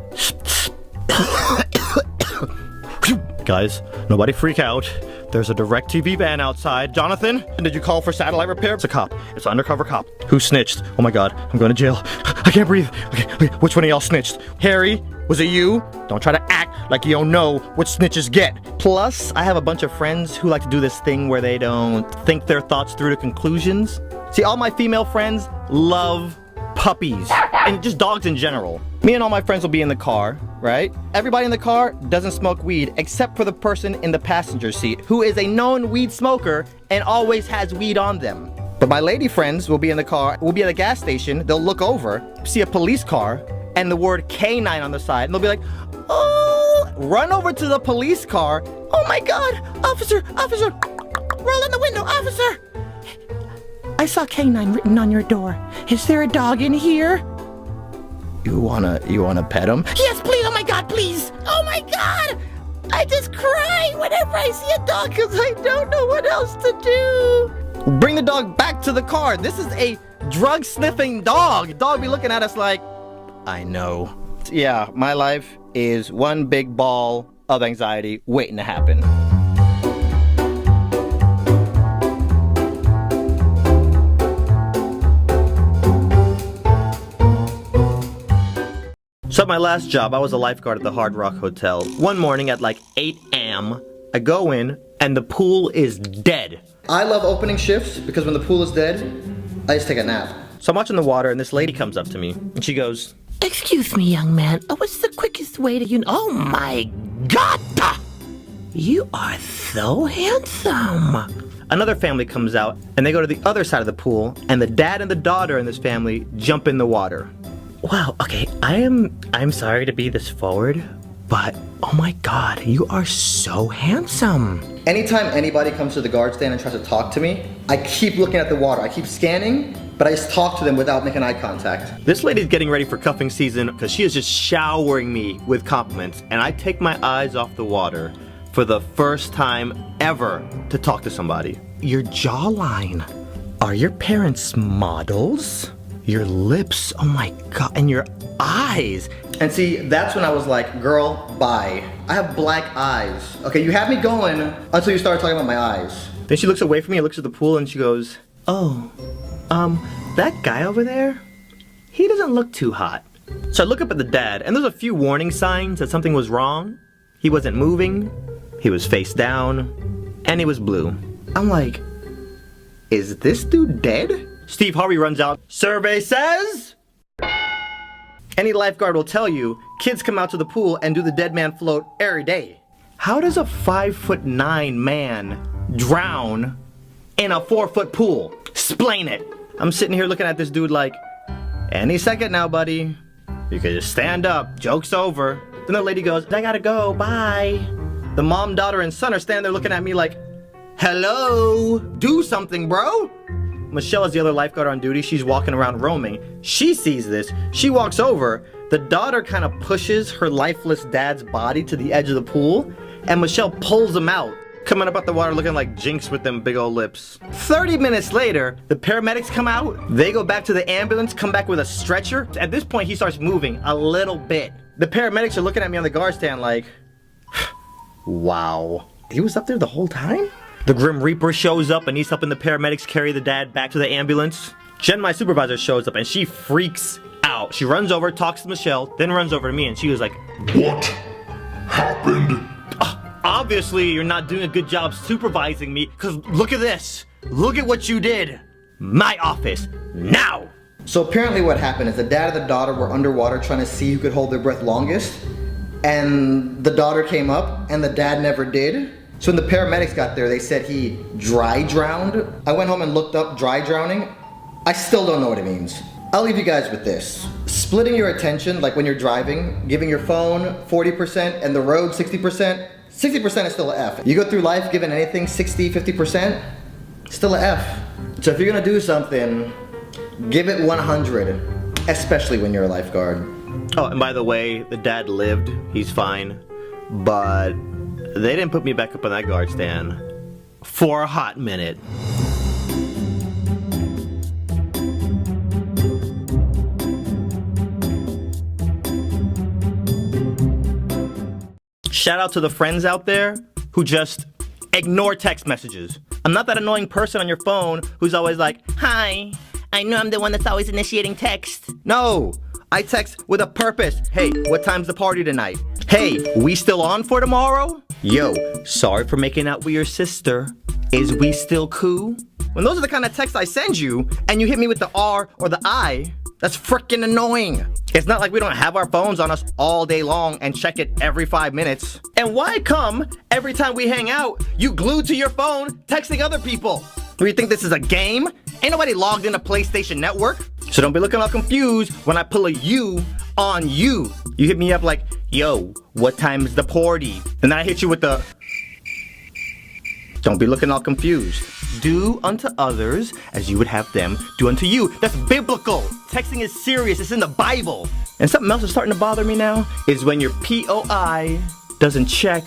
A: guys, nobody freak out. There's a DirecTV van outside. Jonathan, did you call for satellite repair? It's a cop. It's an undercover cop. Who snitched? Oh my God, I'm going to jail. I can't breathe. Okay, which one of y'all snitched? Harry, was it you? Don't try to act like you don't know what snitches get. Plus, I have a bunch of friends who like to do this thing where they don't think their thoughts through to conclusions. See, all my female friends love puppies and just dogs in general. Me and all my friends will be in the car, right? Everybody in the car doesn't smoke weed except for the person in the passenger seat who is a known weed smoker and always has weed on them. But my lady friends will be in the car, we'll be at a gas station, they'll look over, see a police car and the word K9 on the side and they'll be like, oh, run over to the police car. Oh my God, officer, roll in the window, officer. I saw K9 written on your door. Is there a dog in here? You wanna pet him? Yes, please. Oh my God, please. Oh my God. I just cry whenever I see a dog because I don't know what else to do. Bring the dog back to the car. This is a drug sniffing dog. Dog be looking at us like, I know. Yeah, my life is one big ball of anxiety waiting to happen. So at my last job, I was a lifeguard at the Hard Rock Hotel. One morning at like 8 a.m., I go in and the pool is dead. I love opening shifts because when the pool is dead, I just take a nap. So I'm watching the water and this lady comes up to me and she goes,
B: Excuse me, young man. What's the quickest way to Oh my God! You are so handsome.
A: Another family comes out and they go to the other side of the pool and the dad and the daughter in this family jump in the water. Wow, okay, I'm sorry to be this forward, but oh my God, you are so handsome. Anytime anybody comes to the guard stand and tries to talk to me, I keep looking at the water. I keep scanning, but I just talk to them without making eye contact. This lady's getting ready for cuffing season because she is just showering me with compliments, and I take my eyes off the water for the first time ever to talk to somebody. Your jawline. Are your parents models? Your lips, oh my god, and your eyes. And see, that's when I was like, girl, bye. I have black eyes. Okay, you had me going until you started talking about my eyes. Then she looks away from me, looks at the pool, and she goes, oh, that guy over there, he doesn't look too hot. So I look up at the dad, and there's a few warning signs that something was wrong. He wasn't moving, he was face down, and he was blue. I'm like, is this dude dead? Steve Harvey runs out. Survey says... Any lifeguard will tell you, kids come out to the pool and do the dead man float every day. How does a 5'9" man drown in a 4-foot pool? Explain it. I'm sitting here looking at this dude like, any second now, buddy. You could just stand up, joke's over. Then the lady goes, I gotta go, bye. The mom, daughter, and son are standing there looking at me like, hello, do something, bro. Michelle is the other lifeguard on duty. She's walking around roaming. She sees this. She walks over. The daughter kind of pushes her lifeless dad's body to the edge of the pool, and Michelle pulls him out, coming up out the water looking like Jinx with them big old lips. 30 minutes later, the paramedics come out. They go back to the ambulance, come back with a stretcher. At this point, he starts moving a little bit. The paramedics are looking at me on the guard stand like, wow, he was up there the whole time? The Grim Reaper shows up and he's helping the paramedics carry the dad back to the ambulance. Jen, my supervisor, shows up and she freaks out. She runs over, talks to Michelle, then runs over to me and she was like,
C: What happened?
A: Obviously, you're not doing a good job supervising me, because look at this. Look at what you did. My office, now. So apparently what happened is the dad and the daughter were underwater trying to see who could hold their breath longest. And the daughter came up and the dad never did. So when the paramedics got there, they said he dry drowned. I went home and looked up dry drowning. I still don't know what it means. I'll leave you guys with this. Splitting your attention, like when you're driving, giving your phone 40% and the road 60%, 60% is still a F. You go through life giving anything 60, 50%, still a F. So if you're gonna do something, give it 100, especially when you're a lifeguard. Oh, and by the way, the dad lived, he's fine, but they didn't put me back up on that guard stand for a hot minute. Shout out to the friends out there who just ignore text messages. I'm not that annoying person on your phone who's always like, hi, I know I'm the one that's always initiating text. No, I text with a purpose. Hey, what time's the party tonight? Hey, we still on for tomorrow? Yo, sorry for making out with your sister. Is we still cool? When those are the kind of texts I send you, and you hit me with the R or the I, that's freaking annoying. It's not like we don't have our phones on us all day long and check it every 5 minutes. And why come every time we hang out, you glued to your phone texting other people? Do you think this is a game? Ain't nobody logged into PlayStation Network. So don't be looking all confused when I pull a U on you. You hit me up like, yo, what time is the party? And then I hit you with the... Don't be looking all confused. Do unto others as you would have them do unto you. That's biblical. Texting is serious. It's in the Bible. And something else is starting to bother me now is when your POI doesn't check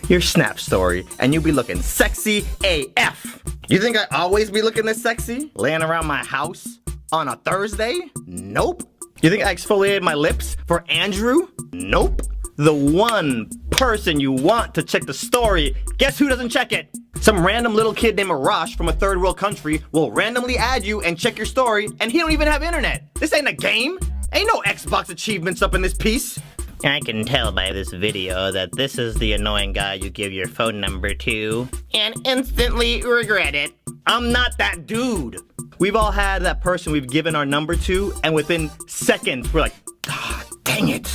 A: your Snap story and you be looking sexy AF. You think I always be looking this sexy? Laying around my house on a Thursday? Nope. You think I exfoliated my lips for Andrew? Nope. The one person you want to check the story, guess who doesn't check it? Some random little kid named Arash from a third world country will randomly add you and check your story, and he don't even have internet. This ain't a game. Ain't no Xbox achievements up in this piece. I can tell by this video that this is the annoying guy you give your phone number to and instantly regret it. I'm not that dude. We've all had that person we've given our number to, and within seconds, we're like, ah, dang it.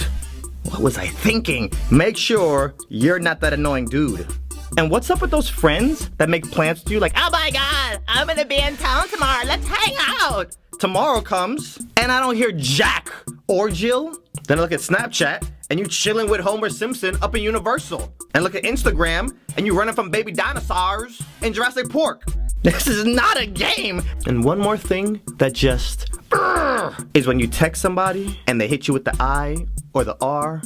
A: What was I thinking? Make sure you're not that annoying dude. And what's up with those friends that make plans to you like, oh my god, I'm gonna be in town tomorrow, let's hang out. Tomorrow comes, and I don't hear Jack or Jill. Then I look at Snapchat, and you chilling with Homer Simpson up in Universal. And look at Instagram, and you running from baby dinosaurs in Jurassic Park. This is not a game. And one more thing that just is when you text somebody, and they hit you with the I or the R,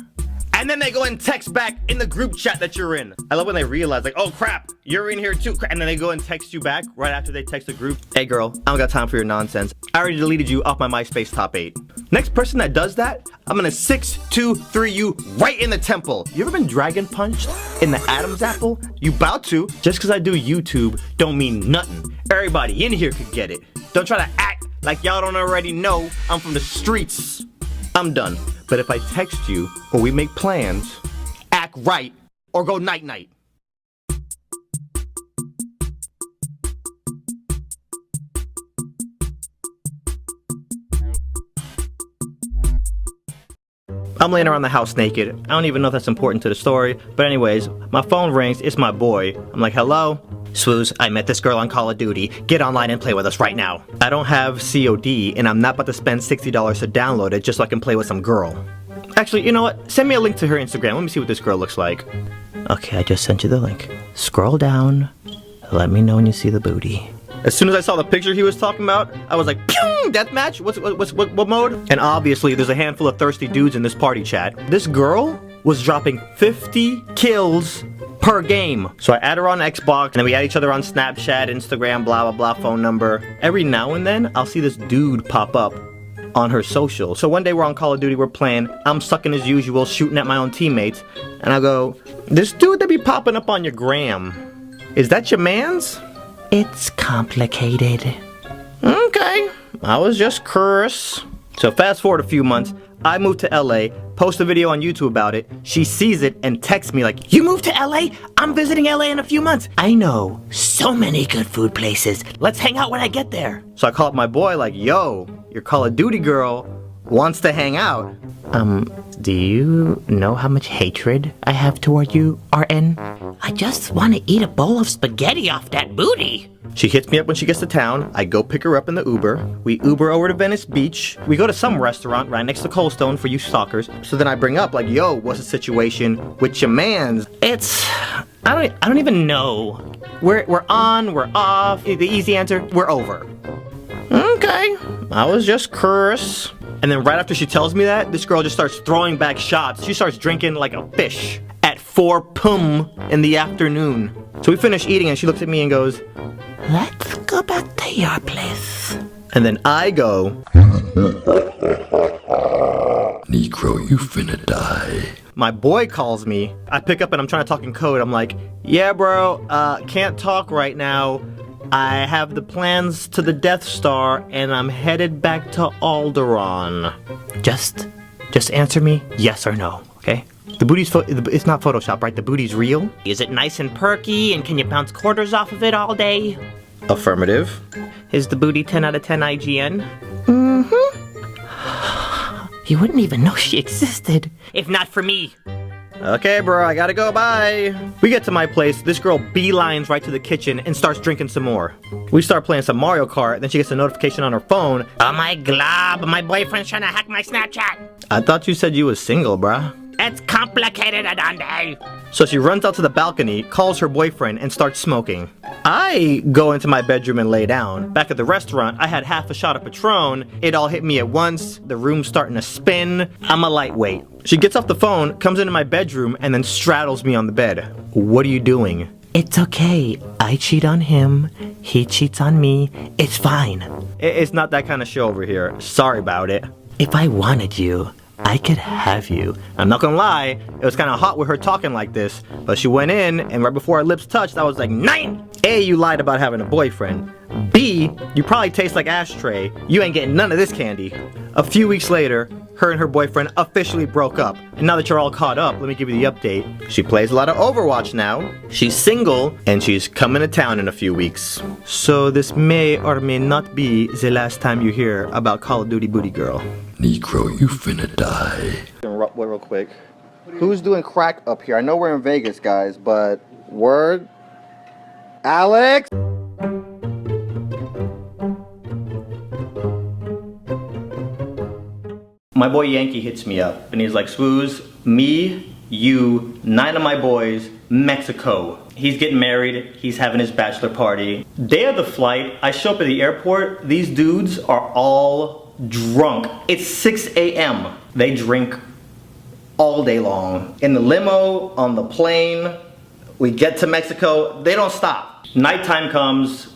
A: and then they go and text back in the group chat that you're in. I love when they realize, like, oh crap, you're in here too, and then they go and text you back right after they text the group. Hey girl, I don't got time for your nonsense. I already deleted you off my MySpace top 8. Next person that does that, I'm gonna 6-2-3 you right in the temple. You ever been dragon punched in the Adam's apple? You bout to. Just because I do YouTube don't mean nothing. Everybody in here could get it. Don't try to act like y'all don't already know I'm from the streets. I'm done. But if I text you or we make plans, act right or go night-night. I'm laying around the house naked. I don't even know if that's important to the story. But anyways, my phone rings. It's my boy. I'm like, hello? Swooze, I met this girl on Call of Duty. Get online and play with us right now. I don't have COD, and I'm not about to spend $60 to download it just so I can play with some girl. Actually, you know what? Send me a link to her Instagram. Let me see what this girl looks like. Okay, I just sent you the link. Scroll down. Let me know when you see the booty. As soon as I saw the picture he was talking about, I was like, pew! Deathmatch? What mode? And obviously, there's a handful of thirsty dudes in this party chat. This girl was dropping 50 kills per game. So I add her on Xbox, and then we add each other on Snapchat, Instagram, blah, blah, blah, phone number. Every now and then, I'll see this dude pop up on her social. So one day we're on Call of Duty, we're playing, I'm sucking as usual, shooting at my own teammates, and I go, this dude that be popping up on your gram, is that your man's? It's complicated. Okay, I was just curious. So fast forward a few months, I moved to LA, post a video on YouTube about it, she sees it and texts me like, you moved to LA? I'm visiting LA in a few months. I know so many good food places. Let's hang out when I get there. So I call up my boy like, yo, your Call of Duty girl wants to hang out. Do you know how much hatred I have toward you, RN? I just want to eat a bowl of spaghetti off that booty. She hits me up when she gets to town. I go pick her up in the Uber. We Uber over to Venice Beach. We go to some restaurant right next to Cold Stone for you stalkers. So then I bring up like, yo, what's the situation with your mans? It's, I don't even know. We're on, we're off. The easy answer, we're over. Okay, I was just curious. And then right after she tells me that, this girl just starts throwing back shots. She starts drinking like a fish at 4 p.m. in the afternoon. So we finish eating and she looks at me and goes, let's go back to your place. And then I go,
C: Negro, you finna die.
A: my boy calls me. I pick up and I'm trying to talk in code. I'm like, yeah, bro, can't talk right now. I have the plans to the Death Star, and I'm headed back to Alderaan. Just answer me yes or no, okay? The booty's it's not Photoshop, right? The booty's real? Is it nice and perky, and can you bounce quarters off of it all day? Affirmative. Is the booty 10 out of 10 IGN? Mm-hmm. You wouldn't even know she existed if not for me. Okay, bro, I gotta go, bye. We get to my place, this girl beelines right to the kitchen and starts drinking some more. We start playing some Mario Kart, then she gets a notification on her phone. Oh my glob, my boyfriend's trying to hack my Snapchat. I thought you said you was single, bruh. It's complicated, Adonde. So she runs out to the balcony, calls her boyfriend, and starts smoking. I go into my bedroom and lay down. Back at the restaurant, I had half a shot of Patron. It all hit me at once. The room's starting to spin. I'm a lightweight. She gets off the phone, comes into my bedroom, and then straddles me on the bed. What are you doing? It's okay. I cheat on him. He cheats on me. It's fine. It's not that kind of show over here. Sorry about it. If I wanted you, I could have you. I'm not gonna lie, it was kind of hot with her talking like this, but she went in, and right before our lips touched, I was like, 9! A, you lied about having a boyfriend. B, you probably taste like ashtray. You ain't getting none of this candy. A few weeks later, her and her boyfriend officially broke up. And now that you're all caught up, let me give you the update. She plays a lot of Overwatch now. She's single, and she's coming to town in a few weeks. So this may or may not be the last time you hear about Call of Duty Booty Girl.
C: Negro, you finna die.
A: Real quick. Who's doing crack up here? I know we're in Vegas, guys, but word? Alex? My boy Yankee hits me up, and he's like, Swooze, me, you, 9 of my boys, Mexico. He's getting married, he's having his bachelor party. Day of the flight, I show up at the airport, these dudes are all drunk. It's 6 a.m. They drink all day long. In the limo, on the plane, we get to Mexico, they don't stop. Nighttime comes,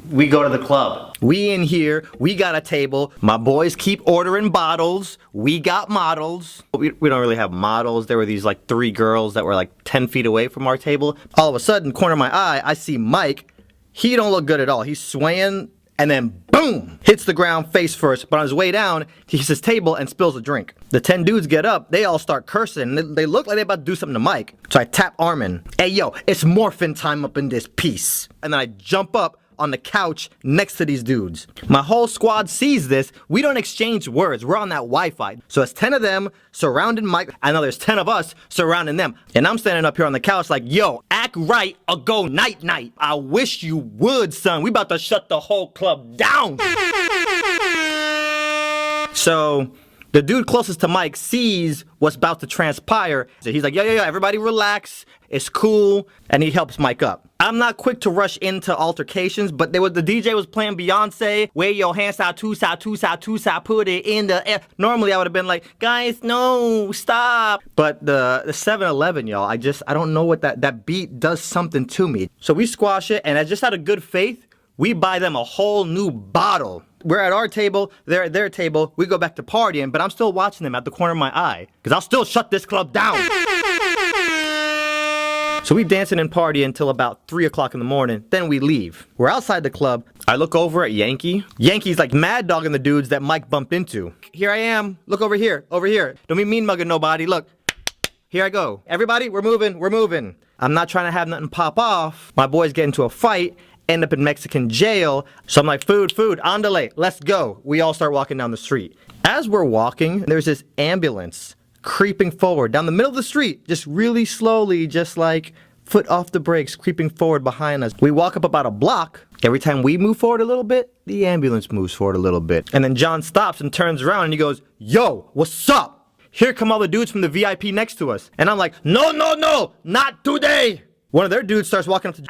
A: we go to the club. We in here, we got a table. My boys keep ordering bottles. We got models. We don't really have models. There were these like 3 girls that were like 10 feet away from our table. All of a sudden, corner of my eye, I see Mike. He don't look good at all. He's swaying and then boom, hits the ground face first. But on his way down, he hits his table and spills a drink. The 10 dudes get up. They all start cursing. They look like they about to do something to Mike. So I tap Armin. Hey, yo, it's morphin' time up in this piece. And then I jump up on the couch next to these dudes. My whole squad sees this. We don't exchange words. We're on that Wi-Fi. So it's 10 of them surrounding Mike. I know there's 10 of us surrounding them. And I'm standing up here on the couch like, yo, act right or go night-night. I wish you would, son. We about to shut the whole club down. So the dude closest to Mike sees what's about to transpire. So he's like, yo, everybody relax. It's cool. And he helps Mike up. I'm not quick to rush into altercations, but the DJ was playing Beyonce, wave your hands out, two side, put it in the air. Normally I would have been like, guys, no, stop. But the 7-Eleven, y'all, I don't know what that beat does something to me. So we squash it, and just out of good faith, we buy them a whole new bottle. We're at our table, they're at their table, we go back to partying, but I'm still watching them at the corner of my eye, because I'll still shut this club down. So we dancing and partying until about 3 o'clock in the morning, then we leave. We're outside the club. I look over at Yankee. Yankee's like mad dogging the dudes that Mike bumped into. Here I am. Look over here. Don't be mean mugging nobody. Look. Here I go. Everybody, we're moving. I'm not trying to have nothing pop off. My boys get into a fight, end up in Mexican jail. So I'm like, food, andale, let's go. We all start walking down the street. As we're walking, there's this ambulance creeping forward down the middle of the street, just really slowly, just like foot off the brakes, creeping forward behind us. We walk up about a block. Every time we move forward a little bit, the ambulance moves forward a little bit. And then John stops and turns around and he goes, yo, what's up? Here come all the dudes from the VIP next to us. And I'm like, no, not today. One of their dudes starts walking up to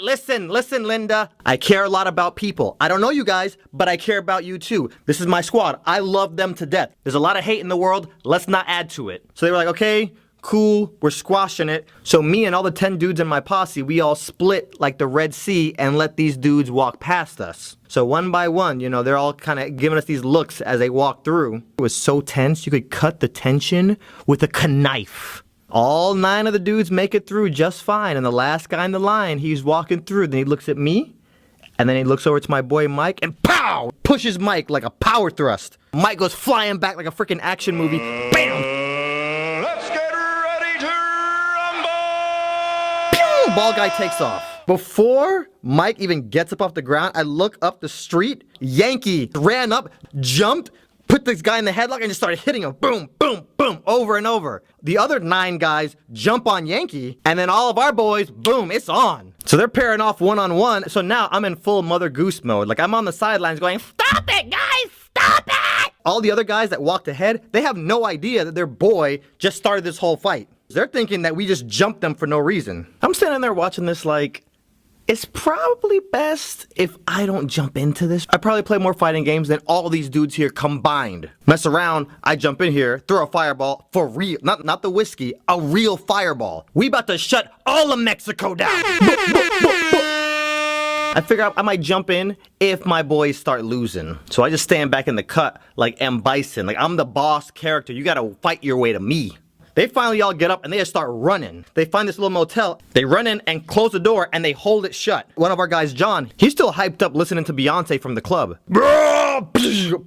A: Listen, Linda. I care a lot about people. I don't know you guys, but I care about you too. This is my squad. I love them to death. There's a lot of hate in the world. Let's not add to it. So they were like, okay, cool. We're squashing it. So me and all the 10 dudes in my posse, we all split like the Red Sea and let these dudes walk past us. So one by one, they're all kind of giving us these looks as they walk through. It was so tense, you could cut the tension with a knife. All 9 of the dudes make it through just fine, and the last guy in the line, he's walking through, then he looks at me, and then he looks over to my boy Mike, and pow! Pushes Mike like a power thrust. Mike goes flying back like a freaking action movie. Bam!
C: Let's get ready to rumble!
A: Pew! Ball guy takes off. Before Mike even gets up off the ground, I look up the street. Yankee ran up, jumped, put this guy in the headlock and just started hitting him. Boom, boom, boom, over and over. The other 9 guys jump on Yankee, and then all of our boys, boom, it's on. So they're pairing off one-on-one. So now I'm in full Mother Goose mode. Like I'm on the sidelines going, stop it, guys, stop it! All the other guys that walked ahead, they have no idea that their boy just started this whole fight. They're thinking that we just jumped them for no reason. I'm standing there watching this like, it's probably best if I don't jump into this. I probably play more fighting games than all these dudes here combined. Mess around, I jump in here, throw a fireball for real, not the whiskey, a real fireball. We about to shut all of Mexico down. I figure out I might jump in if my boys start losing. So I just stand back in the cut like M. Bison, like I'm the boss character. You gotta fight your way to me. They finally all get up and they just start running. They find this little motel. They run in and close the door and they hold it shut. One of our guys, John, he's still hyped up listening to Beyonce from the club.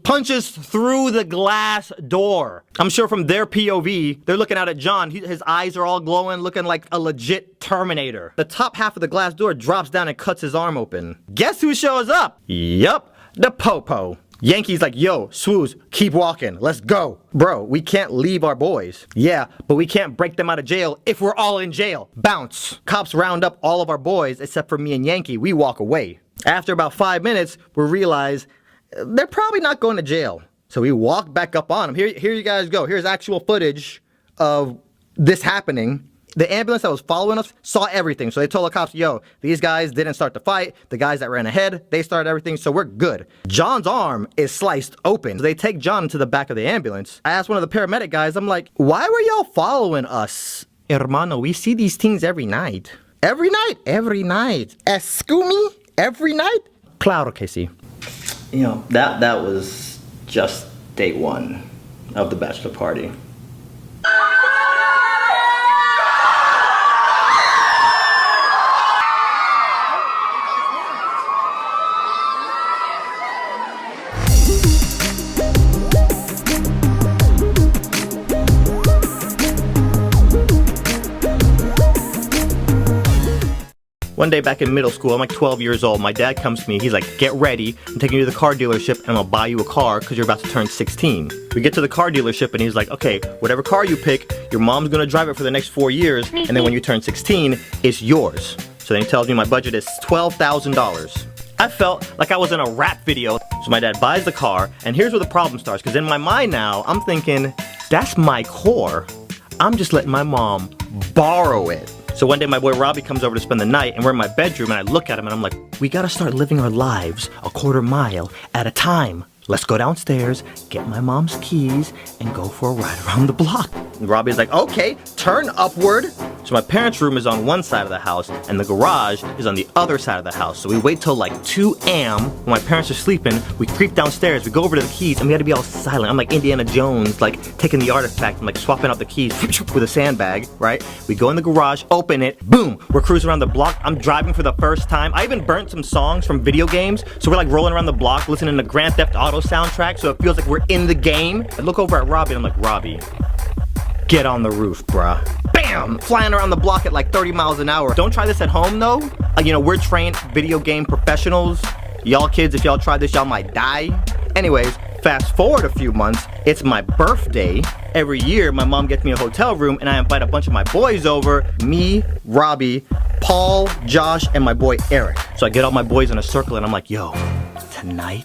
A: Punches through the glass door. I'm sure from their POV, they're looking out at John. His eyes are all glowing, looking like a legit Terminator. The top half of the glass door drops down and cuts his arm open. Guess who shows up? Yup, the Popo. Yankee's like, yo, Swooze, keep walking. Let's go. Bro, we can't leave our boys. Yeah, but we can't break them out of jail if we're all in jail. Bounce. Cops round up all of our boys except for me and Yankee. We walk away. After about 5 minutes, we realize they're probably not going to jail. So we walk back up on them. Here you guys go. Here's actual footage of this happening. The ambulance that was following us saw everything. So they told the cops, yo, these guys didn't start the fight. The guys that ran ahead, they started everything. So we're good. John's arm is sliced open. So they take John into the back of the ambulance. I asked one of the paramedic guys, I'm like, why were y'all following us? Hermano, we see these things every night. Every night? Every night. Escumi? Every night? Claro que sí. You know, that was just day one of the bachelor party. One day back in middle school, I'm like 12 years old. My dad comes to me. He's like, get ready. I'm taking you to the car dealership and I'll buy you a car because you're about to turn 16. We get to the car dealership and he's like, okay, whatever car you pick, your mom's going to drive it for the next 4 years. And then when you turn 16, it's yours. So then he tells me my budget is $12,000. I felt like I was in a rap video. So my dad buys the car, and here's where the problem starts. Because in my mind now, I'm thinking, that's my car. I'm just letting my mom borrow it. So one day my boy Robbie comes over to spend the night, and we're in my bedroom, and I look at him and I'm like, we gotta start living our lives a quarter mile at a time. Let's go downstairs, get my mom's keys, and go for a ride around the block. And Robbie's like, okay, turn upward. So my parents' room is on one side of the house, and the garage is on the other side of the house. So we wait till like 2 a.m. when my parents are sleeping. We creep downstairs, we go over to the keys, and we had to be all silent. I'm like Indiana Jones, like taking the artifact and like swapping out the keys with a sandbag, right? We go in the garage, open it, boom, we're cruising around the block. I'm driving for the first time. I even burnt some songs from video games. So we're like rolling around the block, listening to Grand Theft Auto soundtrack, so it feels like we're in the game. I look over at Robbie and I'm like, Robbie, get on the roof, bruh. Bam! Flying around the block at like 30 miles an hour. Don't try this at home though. You know, we're trained video game professionals. Y'all kids, if y'all try this, y'all might die. Anyways, fast forward a few months, it's my birthday. Every year, my mom gets me a hotel room and I invite a bunch of my boys over. Me, Robbie, Paul, Josh, and my boy Eric. So I get all my boys in a circle and I'm like, yo, tonight,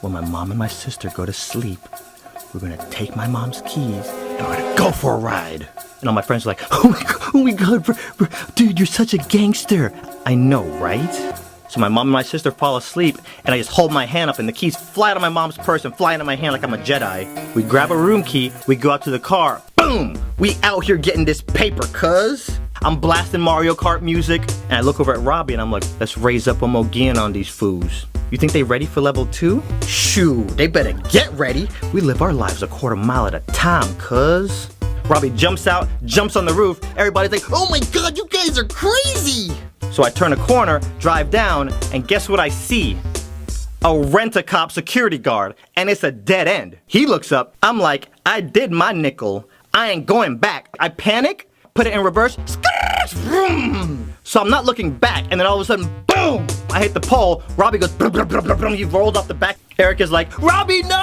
A: when my mom and my sister go to sleep, we're gonna take my mom's keys and we're gonna go for a ride. And all my friends are like, oh my god, bro, dude, you're such a gangster. I know, right? So my mom and my sister fall asleep and I just hold my hand up and the keys fly out of my mom's purse and fly into my hand like I'm a Jedi. We grab a room key, we go out to the car, boom! We out here getting this paper, cuz. I'm blasting Mario Kart music and I look over at Robbie and I'm like, let's raise up a Mogian on these fools. You think they ready for level 2? Shoo, they better get ready. We live our lives a quarter mile at a time, cuz. Robbie jumps out, jumps on the roof. Everybody's like, oh my god, you guys are crazy. So I turn a corner, drive down, and guess what I see? A rent-a-cop security guard, and it's a dead end. He looks up, I'm like, I did my nickel. I ain't going back. I panic, put it in reverse, so I'm not looking back, and then all of a sudden, boom! I hit the pole, Robbie goes, brum, brum, brum, brum, brum. He rolls off the back. Eric is like, Robbie, no!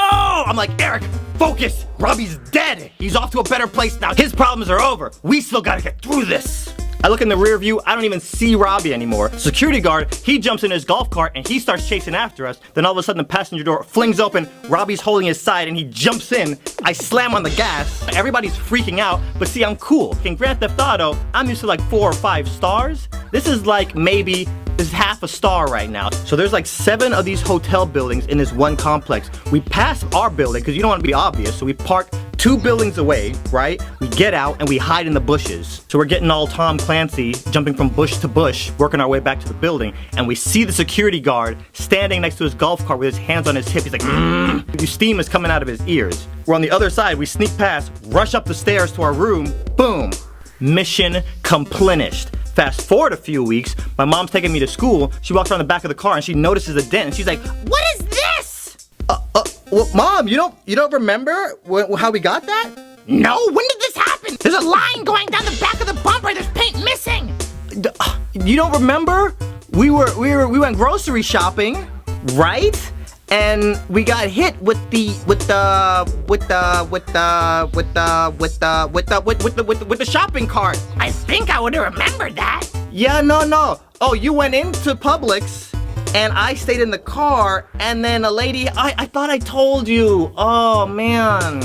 A: I'm like, Eric, focus! Robbie's dead! He's off to a better place now. His problems are over. We still gotta get through this. I look in the rear view, I don't even see Robbie anymore. Security guard, he jumps in his golf cart and he starts chasing after us. Then all of a sudden the passenger door flings open, Robbie's holding his side and he jumps in. I slam on the gas. Everybody's freaking out, but see, I'm cool. In Grand Theft Auto, I'm used to like 4 or 5 stars. This is like maybe, this is half a star right now. So there's like 7 of these hotel buildings in this one complex. We pass our building because you don't want to be obvious, so we park 2 buildings away, right? We get out and we hide in the bushes. So we're getting all Tom Clancy, jumping from bush to bush, working our way back to the building, and we see the security guard standing next to his golf cart with his hands on his hip. He's like, steam is coming out of his ears. We're on the other side, we sneak past, rush up the stairs to our room, boom, mission completed. Fast forward a few weeks, my mom's taking me to school, she walks around the back of the car and she notices a dent and she's like, what is this? Well, Mom, you don't remember how we got that?
B: No, when did this happen? There's a line going down the back of the bumper. There's paint missing.
A: You don't remember? We went grocery shopping, right? And we got hit with the shopping cart.
B: I think I would have remembered that.
A: Yeah, no. Oh, you went into Publix. And I stayed in the car, and then a lady, I thought I told you. Oh, man.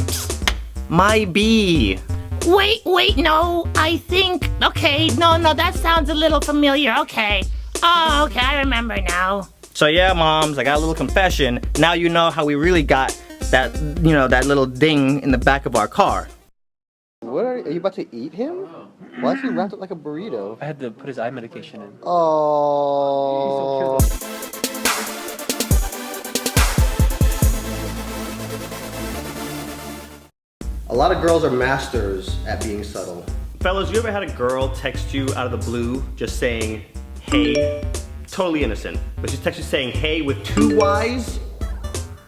A: My bee.
B: Wait, no, I think, okay, no, that sounds a little familiar, okay. Oh, okay, I remember now.
A: So yeah, moms, I got a little confession. Now you know how we really got that, that little ding in the back of our car. What are you about to eat him? Why is he wrapped up like a burrito?
E: I had to put his eye medication in.
A: Oh. A lot of girls are masters at being subtle. Fellas, you ever had a girl text you out of the blue just saying, hey? Totally innocent. But she texts you saying, hey with 2 Y's?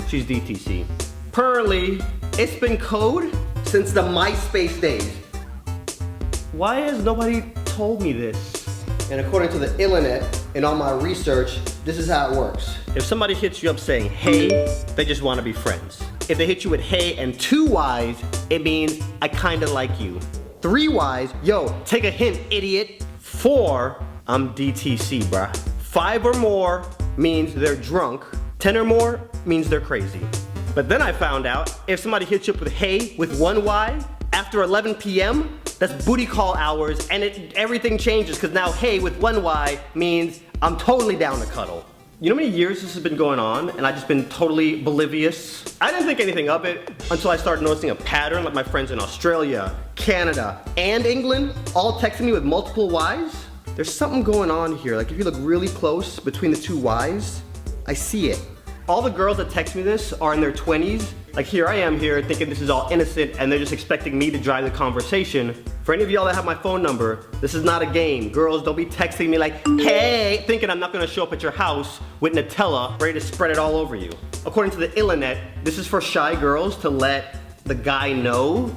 A: She's DTC. Apparently, it's been code since the MySpace days. Why has nobody told me this? And according to the internet and all my research, this is how it works. If somebody hits you up saying, hey, they just want to be friends. If they hit you with hey and 2 Y's, it means I kinda like you. 3 Y's, yo, take a hint, idiot. 4, I'm DTC, bruh. 5 or more means they're drunk. 10 or more means they're crazy. But then I found out if somebody hits you up with hey with 1 Y, after 11 p.m., that's booty call hours and everything changes because now hey with 1 Y means I'm totally down to cuddle. You know how many years this has been going on and I've just been totally oblivious? I didn't think anything of it until I started noticing a pattern, like my friends in Australia, Canada, and England all texting me with multiple Y's. There's something going on here. Like if you look really close between the 2 Y's, I see it. All the girls that text me this are in their 20s. Like here I am here thinking this is all innocent and they're just expecting me to drive the conversation. For any of y'all that have my phone number, this is not a game. Girls, don't be texting me like, hey, thinking I'm not gonna show up at your house with Nutella ready to spread it all over you. According to the internet, this is for shy girls to let the guy know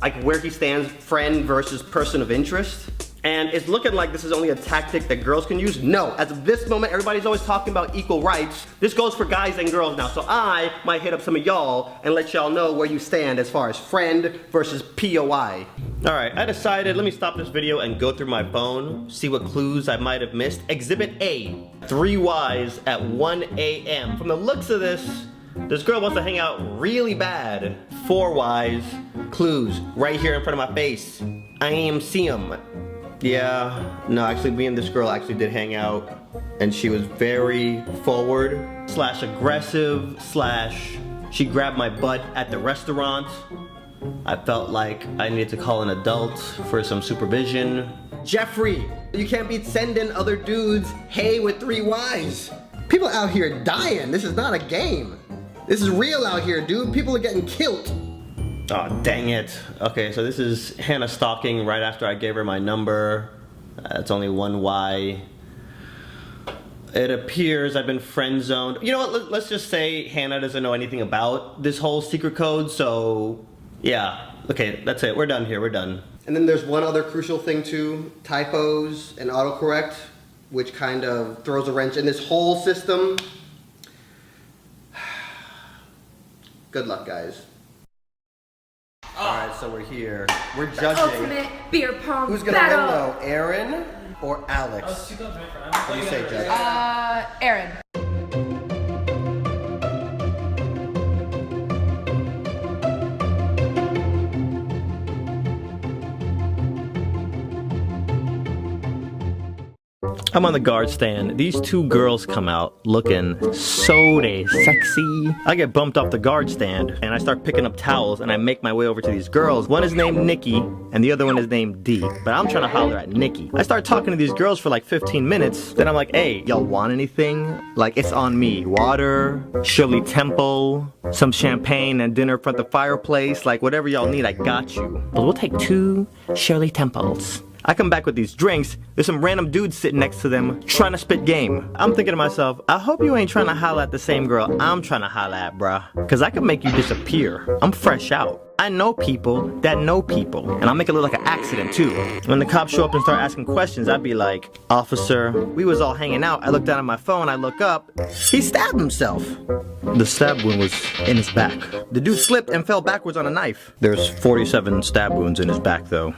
A: like where he stands, friend versus person of interest. And it's looking like this is only a tactic that girls can use. No, as of this moment, everybody's always talking about equal rights. This goes for guys and girls now. So I might hit up some of y'all and let y'all know where you stand as far as friend versus POI. All right, I decided, let me stop this video and go through my phone, see what clues I might have missed. Exhibit A, 3 Y's at 1 a.m. From the looks of this girl wants to hang out really bad. 4 Y's, clues right here in front of my face. I am see 'em. Yeah, no, actually me and this girl actually did hang out and she was very forward / aggressive / she grabbed my butt at the restaurant. I felt like I needed to call an adult for some supervision. Jeffrey, you can't be sending other dudes hey with 3 Y's. People out here dying. This is not a game. This is real out here, dude. People are getting killed. Oh, dang it. Okay, so this is Hannah stalking right after I gave her my number. It's only 1 Y. It appears I've been friend zoned. You know what, let's just say Hannah doesn't know anything about this whole secret code, so yeah. Okay, that's it, we're done here, we're done. And then there's one other crucial thing too, typos and autocorrect, which kind of throws a wrench in this whole system. Good luck, guys. Alright, so we're here. We're judging.
F: Ultimate beer pong
A: Who's gonna
F: battle.
A: win though, Aaron or Alex? What do you say, Judge?
F: Aaron.
A: I'm on the guard stand. These 2 girls come out looking so sexy. I get bumped off the guard stand and I start picking up towels and I make my way over to these girls. One is named Nikki and the other one is named Dee. But I'm trying to holler at Nikki. I start talking to these girls for like 15 minutes. Then I'm like, hey, y'all want anything? Like, it's on me. Water, Shirley Temple, some champagne and dinner in front of the fireplace. Like, whatever y'all need, I got you. But we'll take 2 Shirley Temples. I come back with these drinks, there's some random dudes sitting next to them trying to spit game. I'm thinking to myself, I hope you ain't trying to holla at the same girl I'm trying to holla at, bruh. Cause I can make you disappear. I'm fresh out. I know people that know people. And I'll make it look like an accident too. When the cops show up and start asking questions, I'd be like, officer, we was all hanging out. I look down at my phone, I look up, he stabbed himself. The stab wound was in his back. The dude slipped and fell backwards on a knife. There's 47 stab wounds in his back though.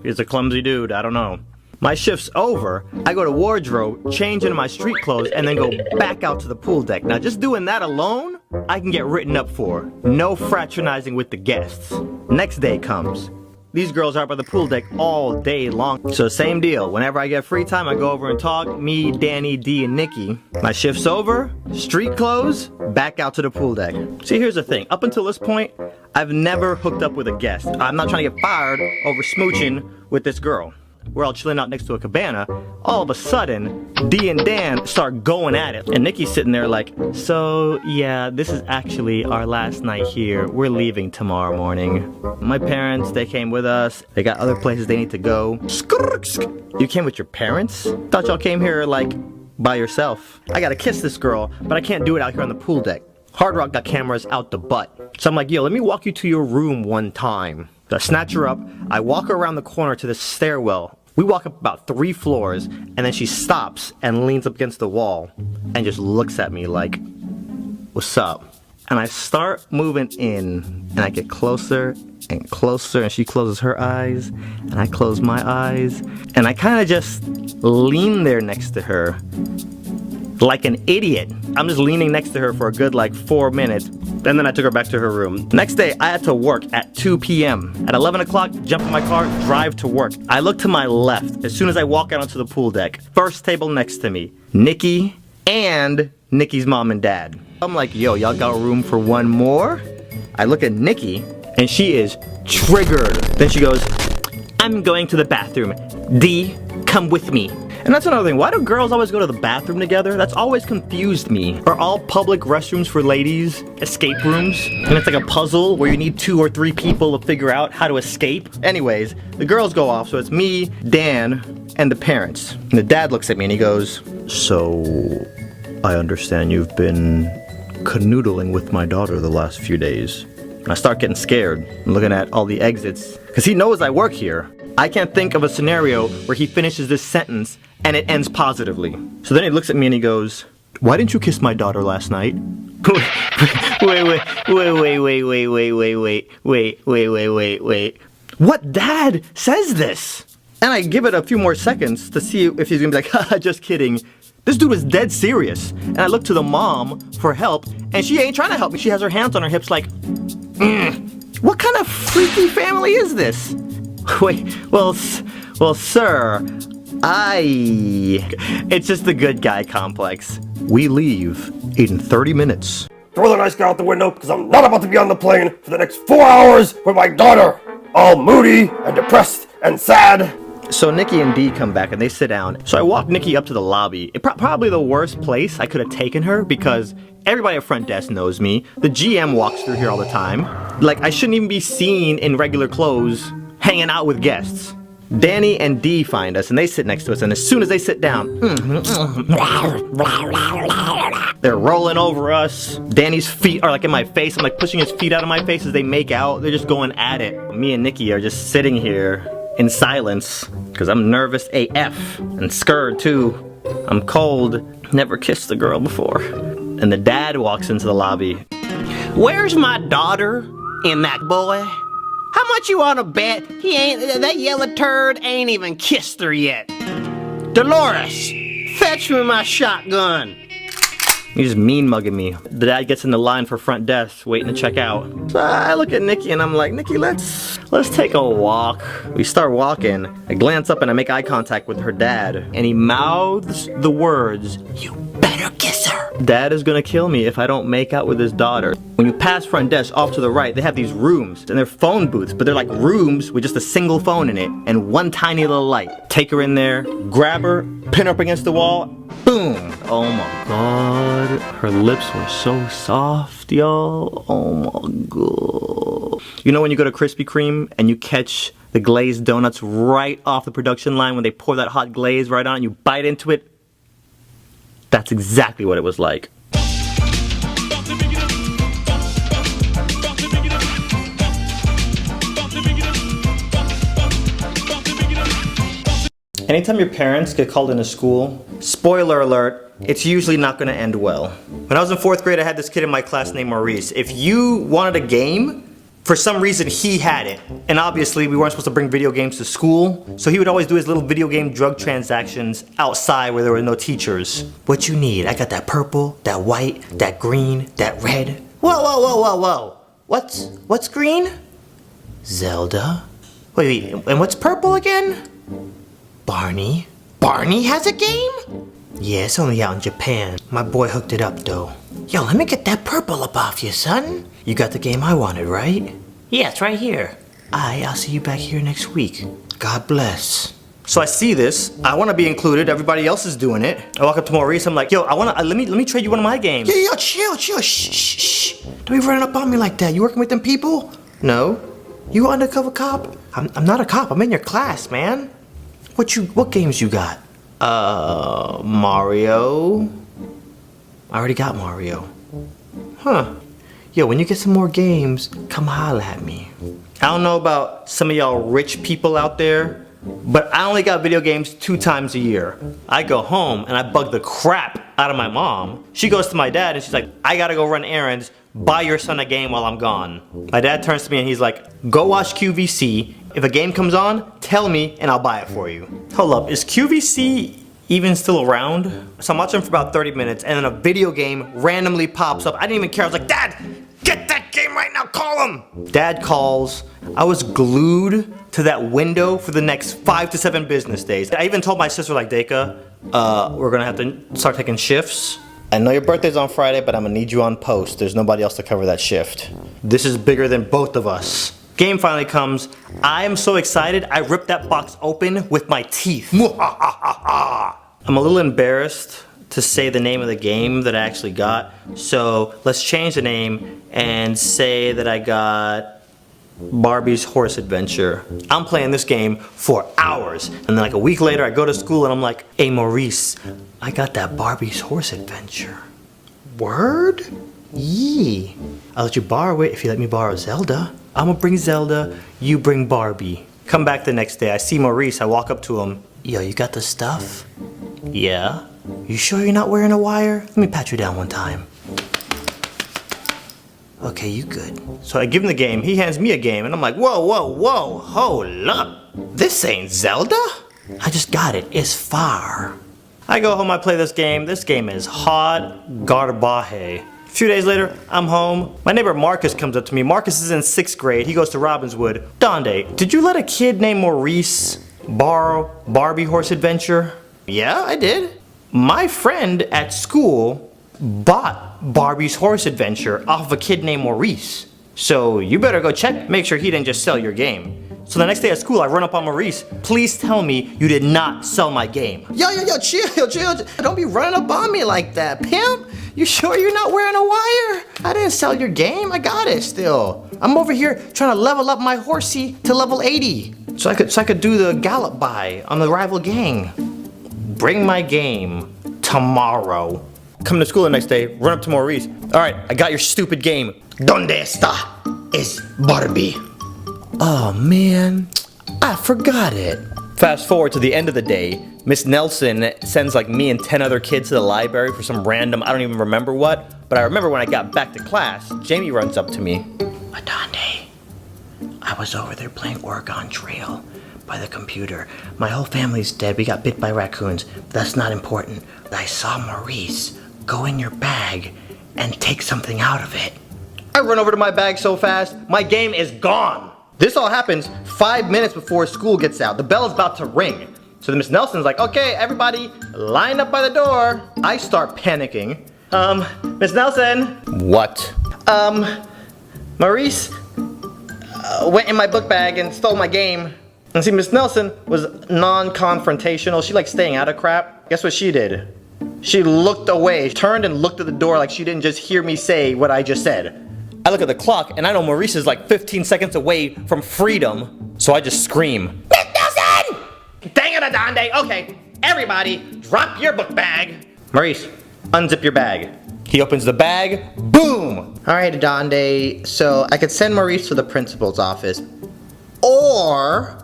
A: He's a clumsy dude, I don't know. My shift's over, I go to wardrobe, change into my street clothes, and then go back out to the pool deck. Now just doing that alone, I can get written up for. No fraternizing with the guests. Next day comes. these girls are up at the pool deck all day long. So same deal. Whenever I get free time, I go over and talk. Me, Danny, D, and Nikki. My shift's over, street clothes, back out to the pool deck. See, here's the thing. Up until this point, I've never hooked up with a guest. I'm not trying to get fired over smooching with this girl. We're all chilling out next to a cabana. All of a sudden, D and Dan start going at it. And Nikki's sitting there like, so yeah, this is actually our last night here. We're leaving tomorrow morning. My parents, they came with us. They got other places they need to go. You came with your parents? Thought y'all came here like by yourself. I gotta kiss this girl, but I can't do it out here on the pool deck. Hard Rock got cameras out the butt. So I'm like, yo, let me walk you to your room one time. So I snatch her up, I walk her around the corner to the stairwell. We walk up about 3 floors, and then she stops and leans up against the wall and just looks at me like, what's up? And I start moving in, and I get closer and closer, and she closes her eyes, and I close my eyes, and I kind of just lean there next to her like an idiot. I'm just leaning next to her for a good like 4 minutes, and then I took her back to her room. Next day, I had to work at 2 p.m. At 11 o'clock, jump in my car, drive to work. I look to my left as soon as I walk out onto the pool deck. First table next to me, Nikki and Nikki's mom and dad. I'm like, yo, y'all got room for one more? I look at Nikki, and she is triggered. Then she goes, I'm going to the bathroom. D, come with me. And that's another thing, why do girls always go to the bathroom together? That's always confused me. Are all public restrooms for ladies escape rooms? And it's like a puzzle where you need 2 or 3 people to figure out how to escape? Anyways, the girls go off, so it's me, Dan, and the parents. And the dad looks at me and he goes, so, I understand you've been canoodling with my daughter the last few days. And I start getting scared, looking at all the exits, because he knows I work here. I can't think of a scenario where he finishes this sentence and it ends positively. So then he looks at me and he goes, why didn't you kiss my daughter last night? Wait. What dad says this? And I give it a few more seconds to see if he's gonna be like, haha, just kidding. This dude was dead serious. And I look to the mom for help, and she ain't trying to help me. She has her hands on her hips like, what kind of freaky family is this? Wait, well, sir, it's just the good guy complex. We leave in 30 minutes.
E: Throw the nice guy out the window, because I'm not about to be on the plane for the next 4 hours with my daughter, all moody and depressed and sad.
A: So Nikki and Dee come back and they sit down. So I walk Nikki up to the lobby. Probably the worst place I could have taken her because everybody at front desk knows me. The GM walks through here all the time. Like, I shouldn't even be seen in regular clothes hanging out with guests. Danny and Dee find us and they sit next to us, and as soon as they sit down, they're rolling over us. Danny's feet are like in my face. I'm like pushing his feet out of my face as they make out. They're just going at it. Me and Nikki are just sitting here in silence because I'm nervous AF and scared too. I'm cold. Never kissed a girl before. And the dad walks into the lobby.
B: Where's my daughter and that boy? How much you wanna bet that yellow turd ain't even kissed her yet? Dolores, fetch me my shotgun.
A: He's just mean mugging me. The dad gets in the line for front desk, waiting to check out. So I look at Nikki and I'm like, Nikki, let's take a walk. We start walking. I glance up and I make eye contact with her dad, and he mouths the words, "You better kiss her." Dad is gonna kill me if I don't make out with his daughter. When you pass front desk off to the right, they have these rooms, and they're phone booths, but they're like rooms with just a single phone in it and one tiny little light. Take her in there, grab her, pin her up against the wall, boom. Oh my God, her lips were so soft, y'all. Oh my God. You know when you go to Krispy Kreme and you catch the glazed donuts right off the production line when they pour that hot glaze right on and you bite into it? That's exactly what it was like. Anytime your parents get called into school, spoiler alert, it's usually not going to end well. When I was in 4th grade, I had this kid in my class named Maurice. If you wanted a game, for some reason he had it. And obviously we weren't supposed to bring video games to school, so he would always do his little video game drug transactions outside where there were no teachers. What you need? I got that purple, that white, that green, that red. Whoa. What's green? Zelda?
B: Wait, and what's purple again? Barney? Barney has a game? Yeah, it's only out in Japan. My boy hooked it up though. Yo, let me get that purple up off you, son. You got the game I wanted, right? Yeah, it's right here. I'll see you back here next week. God bless.
A: So I see this. I want to be included. Everybody else is doing it. I walk up to Maurice. I'm like, yo, let me trade you one of my games.
B: Yo, chill. Shh. Don't be running up on me like that. You working with them people?
A: No.
B: You an undercover cop? I'm not a cop. I'm in your class, man. What games you got?
A: Mario.
B: I already got Mario. Huh. Yo, when you get some more games, come holla at me.
A: I don't know about some of y'all rich people out there, but I only got video games 2 times a year. I go home and I bug the crap out of my mom. She goes to my dad and she's like, I gotta go run errands. Buy your son a game while I'm gone. My dad turns to me and he's like, go watch QVC. If a game comes on, tell me and I'll buy it for you. Hold up, is QVC even still around? So I'm watching for about 30 minutes and then a video game randomly pops up. I didn't even care. I was like, Dad, get that game right now, call him. Dad calls. I was glued to that window for the next 5 to 7 business days. I even told my sister, like, Deka, we're gonna have to start taking shifts. I know your birthday's on Friday, but I'm gonna need you on post. There's nobody else to cover that shift. This is bigger than both of us. Game finally comes. I am so excited, I ripped that box open with my teeth. I'm a little embarrassed to say the name of the game that I actually got. So let's change the name and say that I got Barbie's Horse Adventure. I'm playing this game for hours. And then like a week later I go to school and I'm like, hey Maurice, I got that Barbie's Horse Adventure. Word? Yee. I'll let you borrow it if you let me borrow Zelda. I'm gonna bring Zelda, you bring Barbie. Come back the next day, I see Maurice, I walk up to him. Yo, you got the stuff? Yeah. You sure you're not wearing a wire? Let me pat you down one time. Okay, you good. So I give him the game, he hands me a game, and I'm like, whoa, hold up. This ain't Zelda? I just got it, it's far. I go home, I play this game is hot garbaje. A few days later, I'm home. My neighbor Marcus comes up to me. Marcus is in 6th grade, he goes to Robbinswood. Donde, did you let a kid named Maurice borrow Barbie Horse Adventure? Yeah, I did. My friend at school bought Barbie's Horse Adventure off of a kid named Maurice. So you better go check, make sure he didn't just sell your game. So the next day at school, I run up on Maurice. Please tell me you did not sell my game. Yo, chill. Don't be running up on me like that, pimp. You sure you're not wearing a wire? I didn't sell your game, I got it still. I'm over here trying to level up my horsey to level 80. So I could do the gallop by on the rival gang. Bring my game tomorrow. Come to school the next day, run up to Maurice. All right, I got your stupid game. ¿Dónde está? Es Barbie. Oh man, I forgot it. Fast forward to the end of the day, Miss Nelson sends like me and 10 other kids to the library for some random, I don't even remember what, but I remember when I got back to class, Jamie runs up to me. Adonde, I was over there playing Oregon Trail by the computer. My whole family's dead, we got bit by raccoons, but that's not important. I saw Maurice go in your bag and take something out of it. I run over to my bag so fast, my game is gone. This all happens 5 minutes before school gets out. The bell is about to ring. So Miss Nelson's like, okay, everybody, line up by the door. I start panicking. Miss Nelson. What? Maurice went in my book bag and stole my game. And see, Miss Nelson was non-confrontational. She liked staying out of crap. Guess what she did? She looked away, turned and looked at the door like she didn't just hear me say what I just said. I look at the clock and I know Maurice is like 15 seconds away from freedom. So I just scream, Miss Nelson! Dang it, Adonde. Okay, everybody, drop your book bag. Maurice, unzip your bag. He opens the bag, boom! All right, Adonde, so I could send Maurice to the principal's office, or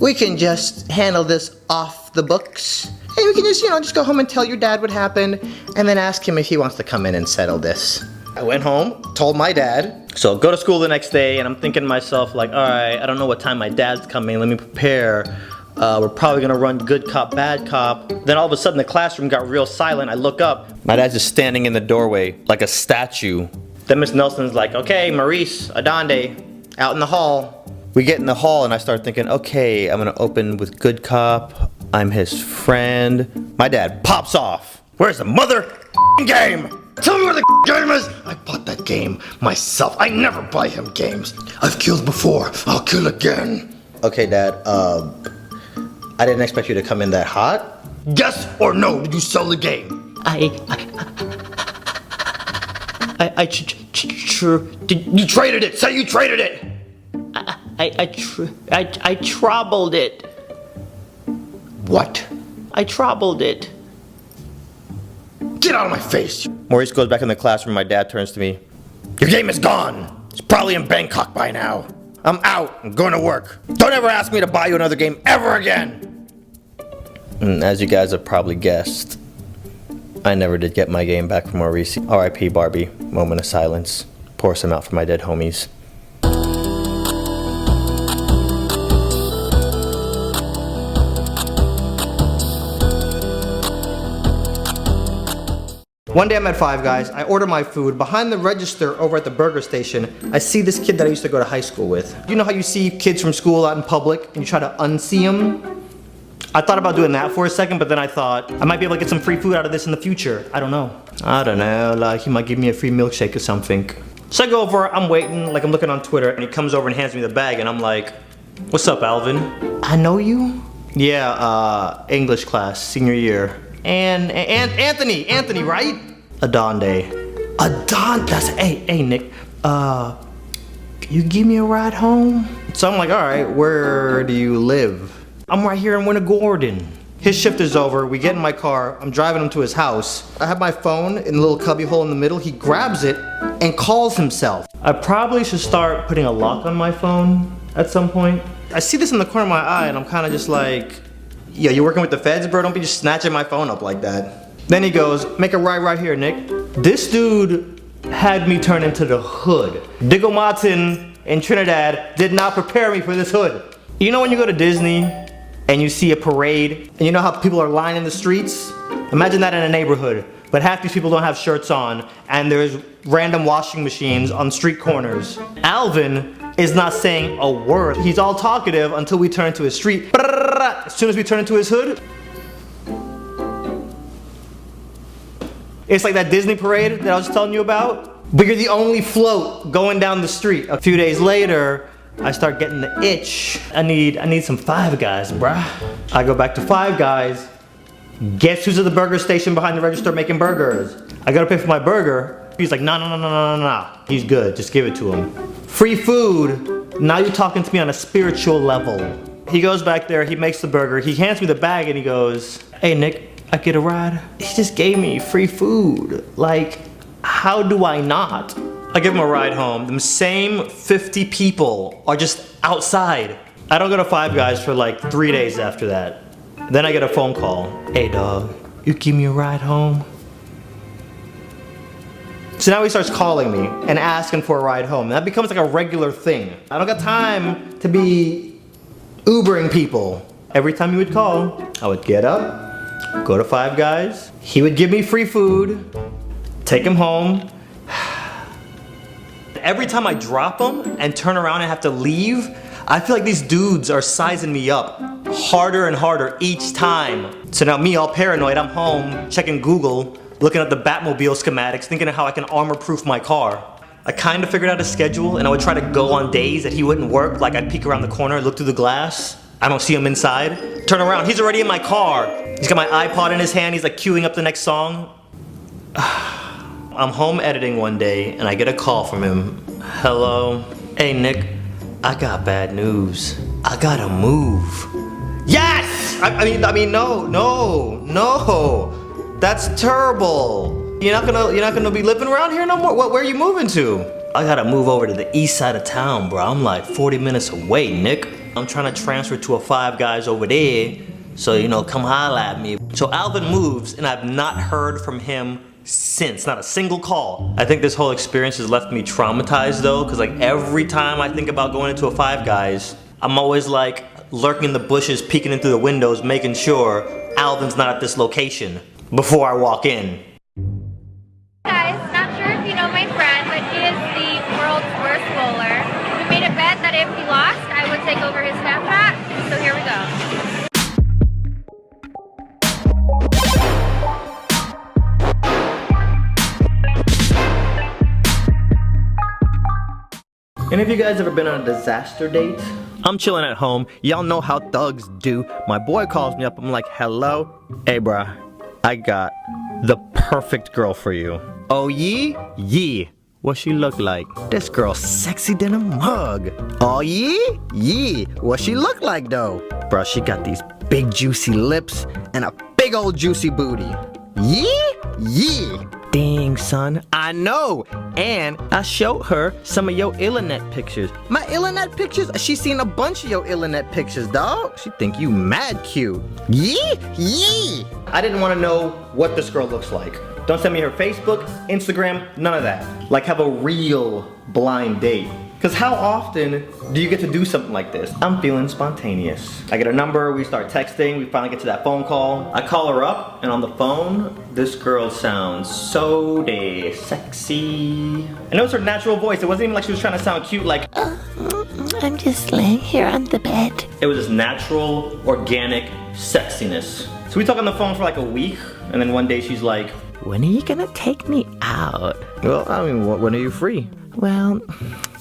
A: we can just handle this off the books. And we can just go home and tell your dad what happened, and then ask him if he wants to come in and settle this. I went home, told my dad. So I go to school the next day, and I'm thinking to myself, like, all right, I don't know what time my dad's coming. Let me prepare. We're probably gonna run good cop, bad cop. Then all of a sudden the classroom got real silent. I look up, my dad's just standing in the doorway like a statue. Then Miss Nelson's like, okay, Maurice, Adonde, out in the hall. We get in the hall and I start thinking, okay, I'm gonna open with good cop. I'm his friend. My dad pops off. Where's the mother game?
E: Tell me where the game is! I bought that game myself. I never buy him games. I've killed before. I'll kill again.
A: Okay, Dad, I didn't expect you to come in that hot.
E: Yes or no, did you sell the game? You traded it! Say you traded it!
B: I troubled it.
E: What?
B: I troubled it.
E: Get out of my face!
A: Maurice goes back in the classroom. My dad turns to me.
E: Your game is gone! It's probably in Bangkok by now. I'm out. I'm going to work. Don't ever ask me to buy you another game ever again!
A: And as you guys have probably guessed, I never did get my game back from Maurice. R.I.P. Barbie. Moment of silence. Pour some out for my dead homies. One day I'm at Five Guys, I order my food. Behind the register over at the burger station, I see this kid that I used to go to high school with. You know how you see kids from school out in public and you try to unsee them? I thought about doing that for a second, but then I thought I might be able to get some free food out of this in the future. I don't know, like he might give me a free milkshake or something. So I go over, I'm waiting, like I'm looking on Twitter, and he comes over and hands me the bag, and I'm like, what's up, Alvin? I know you? Yeah, English class, senior year. And Anthony, right? Adonde. That's, hey, Nick, can you give me a ride home? So I'm like, all right, where do you live? I'm right here in Winter Gordon. His shift is over, we get in my car, I'm driving him to his house. I have my phone in the little cubby hole in the middle, he grabs it and calls himself. I probably should start putting a lock on my phone at some point. I see this in the corner of my eye and I'm kind of just like, yo, you working with the feds, bro? Don't be just snatching my phone up like that. Then he goes, make a right here, Nick. This dude had me turn into the hood. Diggle Martin in Trinidad did not prepare me for this hood. You know when you go to Disney and you see a parade and you know how people are lining the streets? Imagine that in a neighborhood, but half these people don't have shirts on and there's random washing machines on street corners. Alvin is not saying a word. He's all talkative until we turn to his street. As soon as we turn into his hood, it's like that Disney parade that I was telling you about, but you're the only float going down the street. A few days later, I start getting the itch. I need some Five Guys, bruh. I go back to Five Guys. Guess who's at the burger station behind the register making burgers? I gotta pay for my burger. He's like, no. He's good, just give it to him. Free food, now you're talking to me on a spiritual level. He goes back there, he makes the burger, he hands me the bag and he goes, hey Nick, I get a ride? He just gave me free food. Like, how do I not? I give him a ride home. The same 50 people are just outside. I don't go to Five Guys for like 3 days after that. Then I get a phone call. Hey dog, you give me a ride home? So now he starts calling me and asking for a ride home. That becomes like a regular thing. I don't got time to be Ubering people. Every time he would call, I would get up, go to Five Guys. He would give me free food, take him home. Every time I drop him and turn around and have to leave, I feel like these dudes are sizing me up harder and harder each time. So now me all paranoid, I'm home, checking Google, looking at the Batmobile schematics, thinking of how I can armor-proof my car. I kind of figured out a schedule and I would try to go on days that he wouldn't work, like I'd peek around the corner, look through the glass. I don't see him inside. Turn around, he's already in my car. He's got my iPod in his hand, he's like queuing up the next song. I'm home editing one day and I get a call from him. Hello? Hey Nick, I got bad news. I gotta move. Yes! I mean, no. That's terrible. You're not gonna be living around here no more? Where are you moving to? I gotta move over to the east side of town, bro. I'm like 40 minutes away, Nick. I'm trying to transfer to a Five Guys over there. So, come holla at me. So Alvin moves and I've not heard from him since, not a single call. I think this whole experience has left me traumatized though, because like every time I think about going into a Five Guys, I'm always like lurking in the bushes, peeking in through the windows, making sure Alvin's not at this location before I walk in.
F: Guys, not sure if you know my friend, but he is the world's worst bowler. We made it back bet that if he lost, I would take over his Snapchat. So here we go.
A: And have you guys ever been on a disaster date? I'm chilling at home. Y'all know how thugs do. My boy calls me up. I'm like, hello? Hey, bruh. I got the perfect girl for you. Oh, yee? Yee. What she look like? This girl's sexy than a mug. Oh, yee? Yee. What she look like, though? Bruh, she got these big juicy lips and a big old juicy booty. Yee? Yee. Dang, son, I know. And I showed her some of your Illanet pictures. My Illanet pictures? She's seen a bunch of your Illanet pictures, dog. She think you mad cute. Yee? Yee! I didn't want to know what this girl looks like. Don't send me her Facebook, Instagram, none of that. Like, have a real blind date. Because how often do you get to do something like this? I'm feeling spontaneous. I get her number, we start texting, we finally get to that phone call. I call her up, and on the phone, this girl sounds so sexy. And it was her natural voice. It wasn't even like she was trying to sound cute, like,
B: I'm just laying here on the bed.
A: it was just natural, organic sexiness. So we talk on the phone for like a week, and then one day she's like,
B: When are you gonna take me out?
A: well, I mean, when are you free?
B: Well,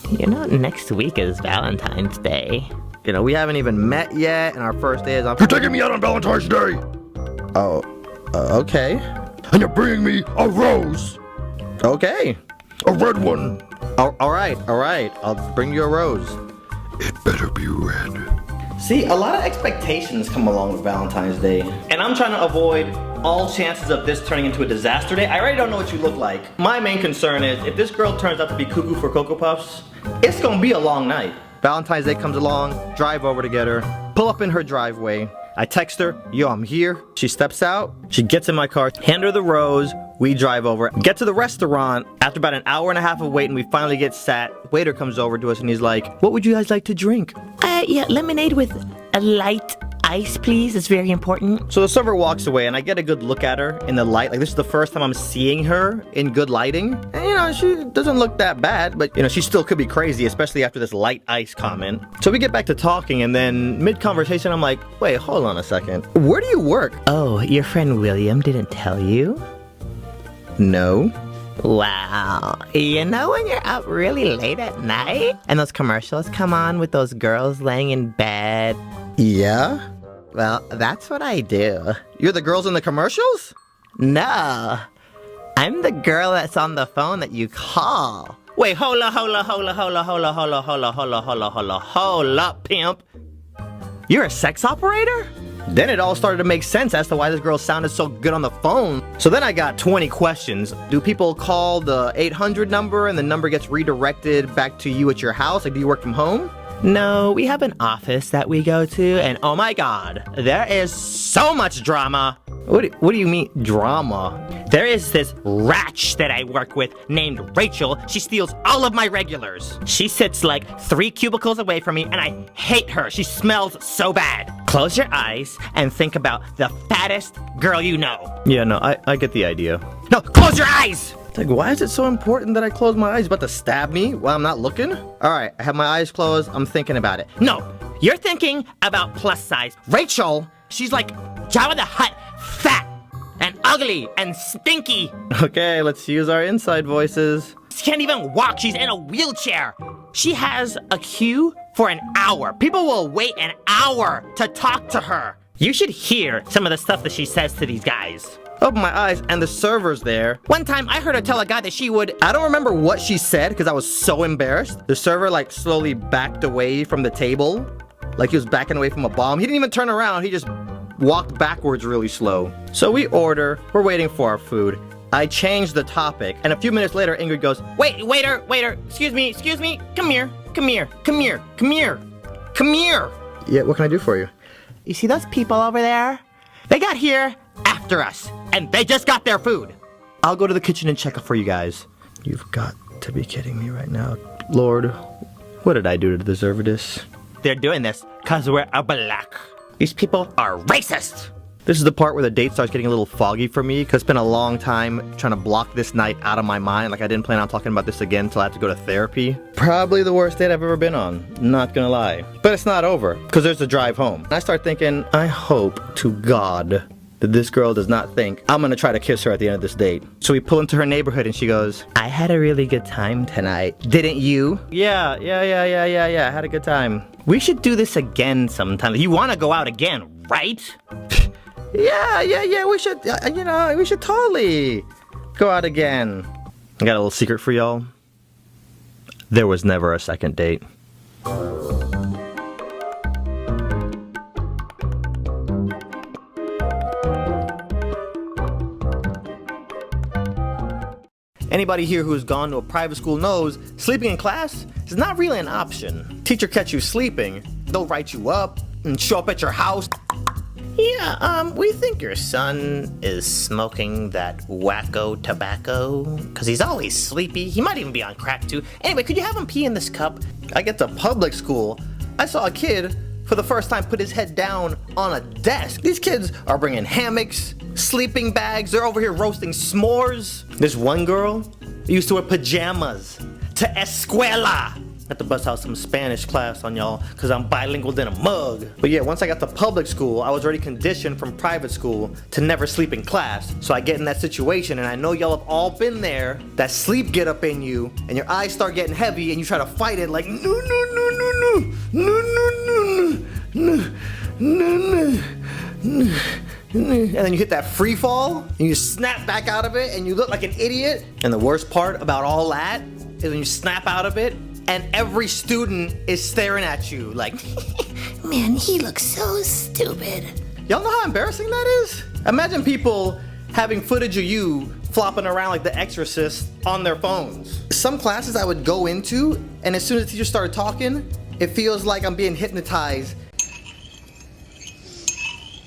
B: you know, next week is Valentine's Day.
A: You know, we haven't even met yet, and our first day is on.
E: You're taking me out on Valentine's Day,
A: Oh, okay.
E: and you're bringing me a rose,
A: Okay.
E: a red one.
A: All right. I'll bring you a rose.
C: It better be red.
A: See, a lot of expectations come along with Valentine's Day. And I'm trying to avoid all chances of this turning into a disaster day. I already don't know what you look like. My main concern is if this girl turns out to be cuckoo for Cocoa Puffs, it's gonna be a long night. Valentine's Day comes along, drive over to get her, pull up in her driveway. I text her, yo, I'm here. She steps out, she gets in my car, hand her the rose, we drive over, get to the restaurant. After about an hour and a half of waiting, we finally get sat. Waiter comes over to us and he's like, what would you guys like to drink?
B: Yeah, lemonade with a light ice, please. It's very important.
A: So the server walks away and I get a good look at her in the light. Like, this is the first time I'm seeing her in good lighting. And you know, she doesn't look that bad, but you know, she still could be crazy, especially after this light ice comment. So we get back to talking and then mid-conversation, I'm like, wait, hold on a second. Where do you work?
B: Oh, your friend William didn't tell you?
A: No.
B: Wow. You know when you're up really late at night and those commercials come on with those girls laying in bed?
A: Yeah?
B: Well, that's what I do.
A: You're the girls in the commercials?
B: No. I'm the girl that's on the phone that you call. Wait, hold up, pimp.
A: You're a sex operator? Then it all started to make sense as to why this girl sounded so good on the phone. So then I got 20 questions. Do people call the 800 number and the number gets redirected back to you at your house? Like, do you work from home?
B: No, we have an office that we go to, and oh my god, there is so much drama.
A: What do you mean, drama?
B: There is this ratch that I work with named Rachel. She steals all of my regulars. She sits like 3 cubicles away from me, and I hate her. She smells so bad. Close your eyes and think about the fattest girl you know.
A: Yeah, no, I get the idea.
B: No, close your eyes!
A: Like, why is it so important that I close my eyes? About to stab me while I'm not looking? All right, I have my eyes closed. I'm thinking about it.
B: No, you're thinking about plus size. Rachel, she's like Jabba the Hutt, fat and ugly and stinky.
A: Okay, let's use our inside voices.
B: She can't even walk. She's in a wheelchair. She has a queue for an hour. People will wait an hour to talk to her. You should hear some of the stuff that she says to these guys.
A: Open my eyes and the server's there.
B: One time I heard her tell a guy that she would...
A: I don't remember what she said because I was so embarrassed. The server like slowly backed away from the table. Like he was backing away from a bomb. He didn't even turn around. He just walked backwards really slow. So we order. We're waiting for our food. I changed the topic. And a few minutes later, Ingrid goes,
B: Wait, waiter, excuse me, come here.
A: yeah, what can I do for you?
B: You see those people over there? They got here after us, and they just got their food.
A: I'll go to the kitchen and check up for you guys. You've got to be kidding me right now. Lord, what did I do to deserve this?
B: They're doing this because we're a black. These people are racist.
A: This is the part where the date starts getting a little foggy for me, because it's been a long time trying to block this night out of my mind. Like, I didn't plan on talking about this again until I have to go to therapy. Probably the worst date I've ever been on, not gonna lie. But it's not over, because there's the drive home. And I start thinking, I hope to God that this girl does not think I'm gonna try to kiss her at the end of this date. So we pull into her neighborhood and she goes, I had a really good time tonight. Didn't you? Yeah, I had a good time. We should do this again sometime. You wanna go out again, right? Yeah, we should, we should totally go out again. I got a little secret for y'all. There was never a second date. Anybody here who's gone to a private school knows sleeping in class is not really an option. Teacher catch you sleeping, they'll write you up and show up at your house. Yeah, we think your son is smoking that wacko tobacco, because he's always sleepy. He might even be on crack too. Anyway, could you have him pee in this cup? I get to public school, I saw a kid for the first time put his head down on a desk. These kids are bringing hammocks, sleeping bags, they're over here roasting s'mores. This one girl used to wear pajamas to escuela. At the bus out some Spanish class on y'all, cause I'm bilingual than a mug. But yeah, once I got to public school, I was already conditioned from private school to never sleep in class. So I get in that situation, and I know y'all have all been there, that sleep get up in you, and your eyes start getting heavy, and you try to fight it like, no, and then you hit that free fall, and you snap back out of it, and you look like an idiot. And the worst part about all that is when you snap out of it, and every student is staring at you like, man, he looks so stupid. Y'all know how embarrassing that is? Imagine people having footage of you flopping around like The Exorcist on their phones. Some classes I would go into, and as soon as the teacher started talking, it feels like I'm being hypnotized.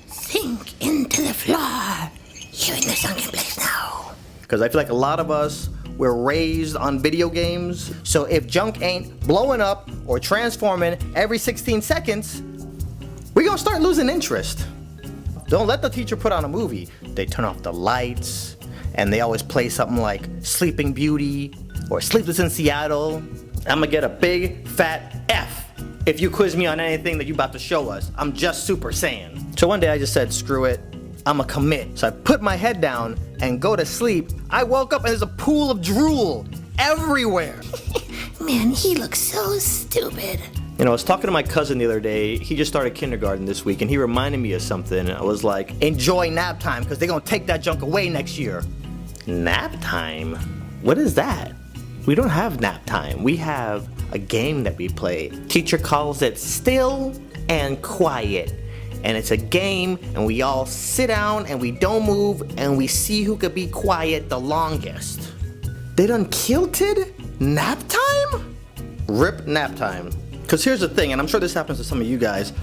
A: Sink into the floor. You're in the sunken place now. Because I feel like a lot of us were raised on video games, so if junk ain't blowing up or transforming every 16 seconds, we gonna start losing interest. Don't let the teacher put on a movie. They turn off the lights, and they always play something like Sleeping Beauty or Sleepless in Seattle. I'm gonna get a big fat F if you quiz me on anything that you about to show us. I'm just Super Saiyan. So one day I just said, screw it, I'ma commit. So I put my head down and go to sleep. I woke up and there's a pool of drool everywhere. Man, he looks so stupid. You know, I was talking to my cousin the other day. He just started kindergarten this week, and he reminded me of something. I was like, enjoy nap time, because they're gonna take that junk away next year. Nap time? What is that? We don't have nap time. We have a game that we play. Teacher calls it Still and Quiet. And it's a game, and we all sit down and we don't move, and we see who could be quiet the longest. They done kilted nap time? Rip nap time. Cause here's the thing, and I'm sure this happens to some of you guys.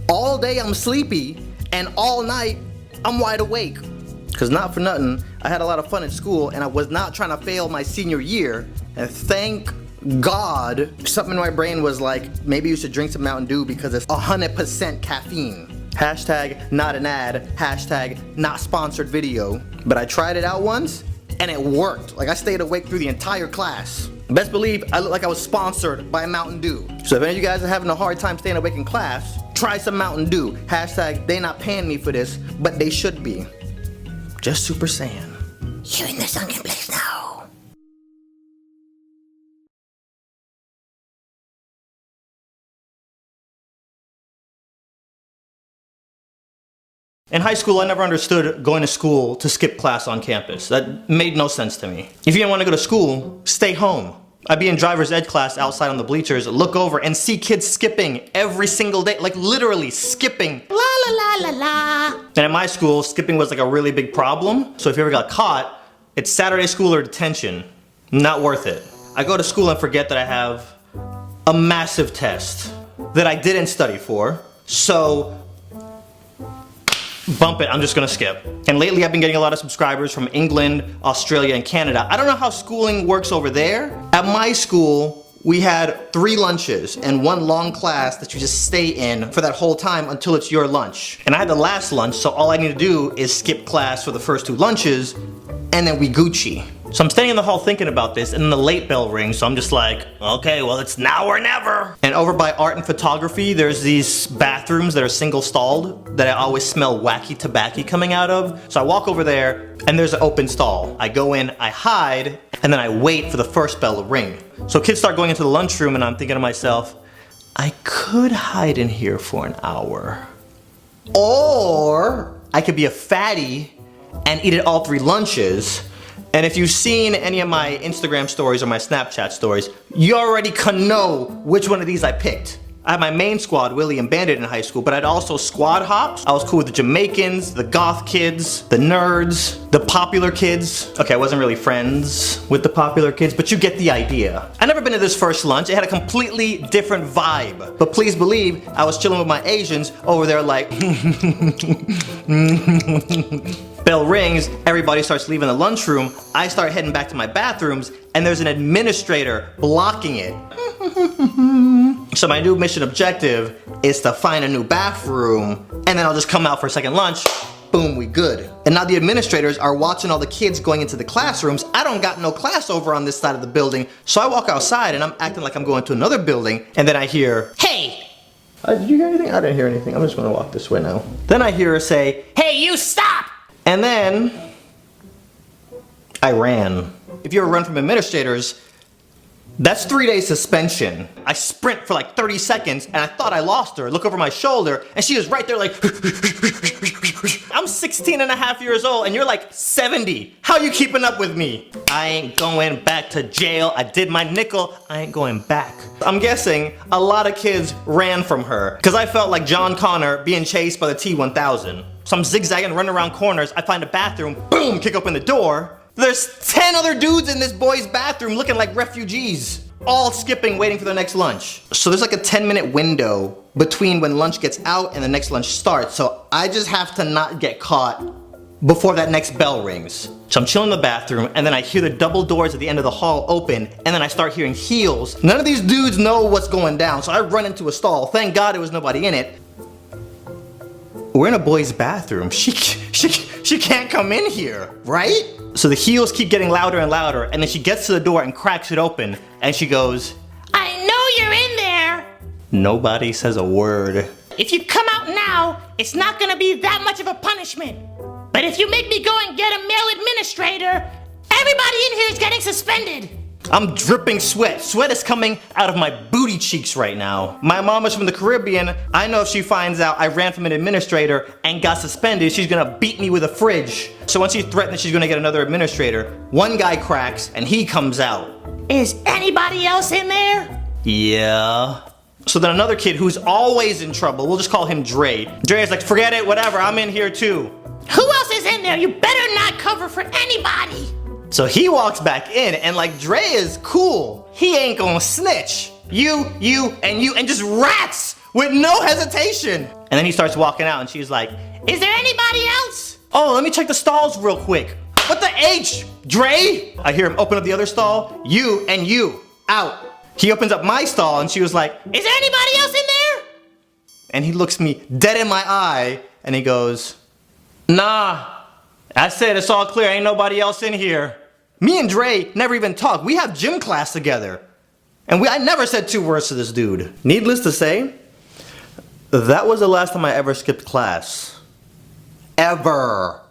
A: All day I'm sleepy, and all night I'm wide awake. Cause not for nothing, I had a lot of fun at school, and I was not trying to fail my senior year. And thank God, something in my brain was like, maybe you should drink some Mountain Dew because it's 100% caffeine. Hashtag not an ad, hashtag not sponsored video. But I tried it out once, and it worked. Like, I stayed awake through the entire class. Best believe I looked like I was sponsored by Mountain Dew. So if any of you guys are having a hard time staying awake in class, try some Mountain Dew. Hashtag they not paying me for this, but they should be. Just Super Saiyan. You're in the sunken place now. In high school, I never understood going to school to skip class on campus. That made no sense to me. If you didn't want to go to school, stay home. I'd be in driver's ed class outside on the bleachers, look over and see kids skipping every single day, like literally skipping. La la la la la. And at my school, skipping was like a really big problem. So if you ever got caught, it's Saturday school or detention. Not worth it. I go to school and forget that I have a massive test that I didn't study for. So bump it, I'm just gonna skip. And lately I've been getting a lot of subscribers from England, Australia, and Canada. I don't know how schooling works over there. At my school, we had 3 lunches and 1 long class that you just stay in for that whole time until it's your lunch. And I had the last lunch, so all I need to do is skip class for the first 2 lunches, and then we Gucci. So I'm standing in the hall thinking about this, and then the late bell rings, so I'm just like, okay, well, it's now or never. And over by art and photography, there's these bathrooms that are single-stalled that I always smell wacky tobacco coming out of. So I walk over there, and there's an open stall. I go in, I hide, and then I wait for the first bell to ring. So kids start going into the lunchroom, and I'm thinking to myself, I could hide in here for an hour. Or I could be a fatty and eat at all 3 lunches. And if you've seen any of my Instagram stories or my Snapchat stories, you already can know which one of these I picked. I had my main squad, Willie and Bandit, in high school, but I'd also squad hopped. I was cool with the Jamaicans, the goth kids, the nerds, the popular kids. Okay, I wasn't really friends with the popular kids, but you get the idea. I never been to this first lunch. It had a completely different vibe. But please believe, I was chilling with my Asians over there like, bell rings, everybody starts leaving the lunchroom. I start heading back to my bathrooms, and there's an administrator blocking it. So my new mission objective is to find a new bathroom, and then I'll just come out for a second lunch. Boom, we good. And now the administrators are watching all the kids going into the classrooms. I don't got no class over on this side of the building, so I walk outside and I'm acting like I'm going to another building, and then I hear, hey! Did you hear anything? I didn't hear anything. I'm just gonna walk this way now. Then I hear her say, hey, you stop! And then I ran. If you ever run from administrators, that's 3 days suspension. I sprint for like 30 seconds and I thought I lost her. Look over my shoulder and she was right there like, I'm 16 and a half years old and you're like 70. How you keeping up with me? I ain't going back to jail. I did my nickel. I ain't going back. I'm guessing a lot of kids ran from her because I felt like John Connor being chased by the T-1000. So I'm zigzagging, running around corners. I find a bathroom, boom, kick open the door. There's 10 other dudes in this boy's bathroom looking like refugees, all skipping, waiting for their next lunch. So there's like a 10-minute window between when lunch gets out and the next lunch starts. So I just have to not get caught before that next bell rings. So I'm chilling in the bathroom and then I hear the double doors at the end of the hall open and then I start hearing heels. None of these dudes know what's going down. So I run into a stall. Thank God there was nobody in it. We're in a boy's bathroom. She can't come in here, right? So the heels keep getting louder and louder, and then she gets to the door and cracks it open, and she goes, I know you're in there! Nobody says a word. If you come out now, it's not gonna be that much of a punishment. But if you make me go and get a male administrator, everybody in here is getting suspended. I'm dripping sweat. Sweat is coming out of my booty cheeks right now. My mom is from the Caribbean. I know if she finds out I ran from an administrator and got suspended, she's gonna beat me with a fridge. So once she threatens she's gonna get another administrator, one guy cracks and he comes out. Is anybody else in there? Yeah. So then another kid who's always in trouble, we'll just call him Dre. Dre is like, forget it, whatever, I'm in here too. Who else is in there? You better not cover for anybody. So he walks back in and like Dre is cool. He ain't gonna snitch. You, and just rats with no hesitation. And then he starts walking out and she's like, is there anybody else? Oh, let me check the stalls real quick. What the H, Dre? I hear him open up the other stall. You, out. He opens up my stall and she was like, is there anybody else in there? And he looks me dead in my eye and he goes, nah, I said it's all clear, ain't nobody else in here. Me and Dre never even talk. We have gym class together. And I never said 2 words to this dude. Needless to say, that was the last time I ever skipped class. Ever.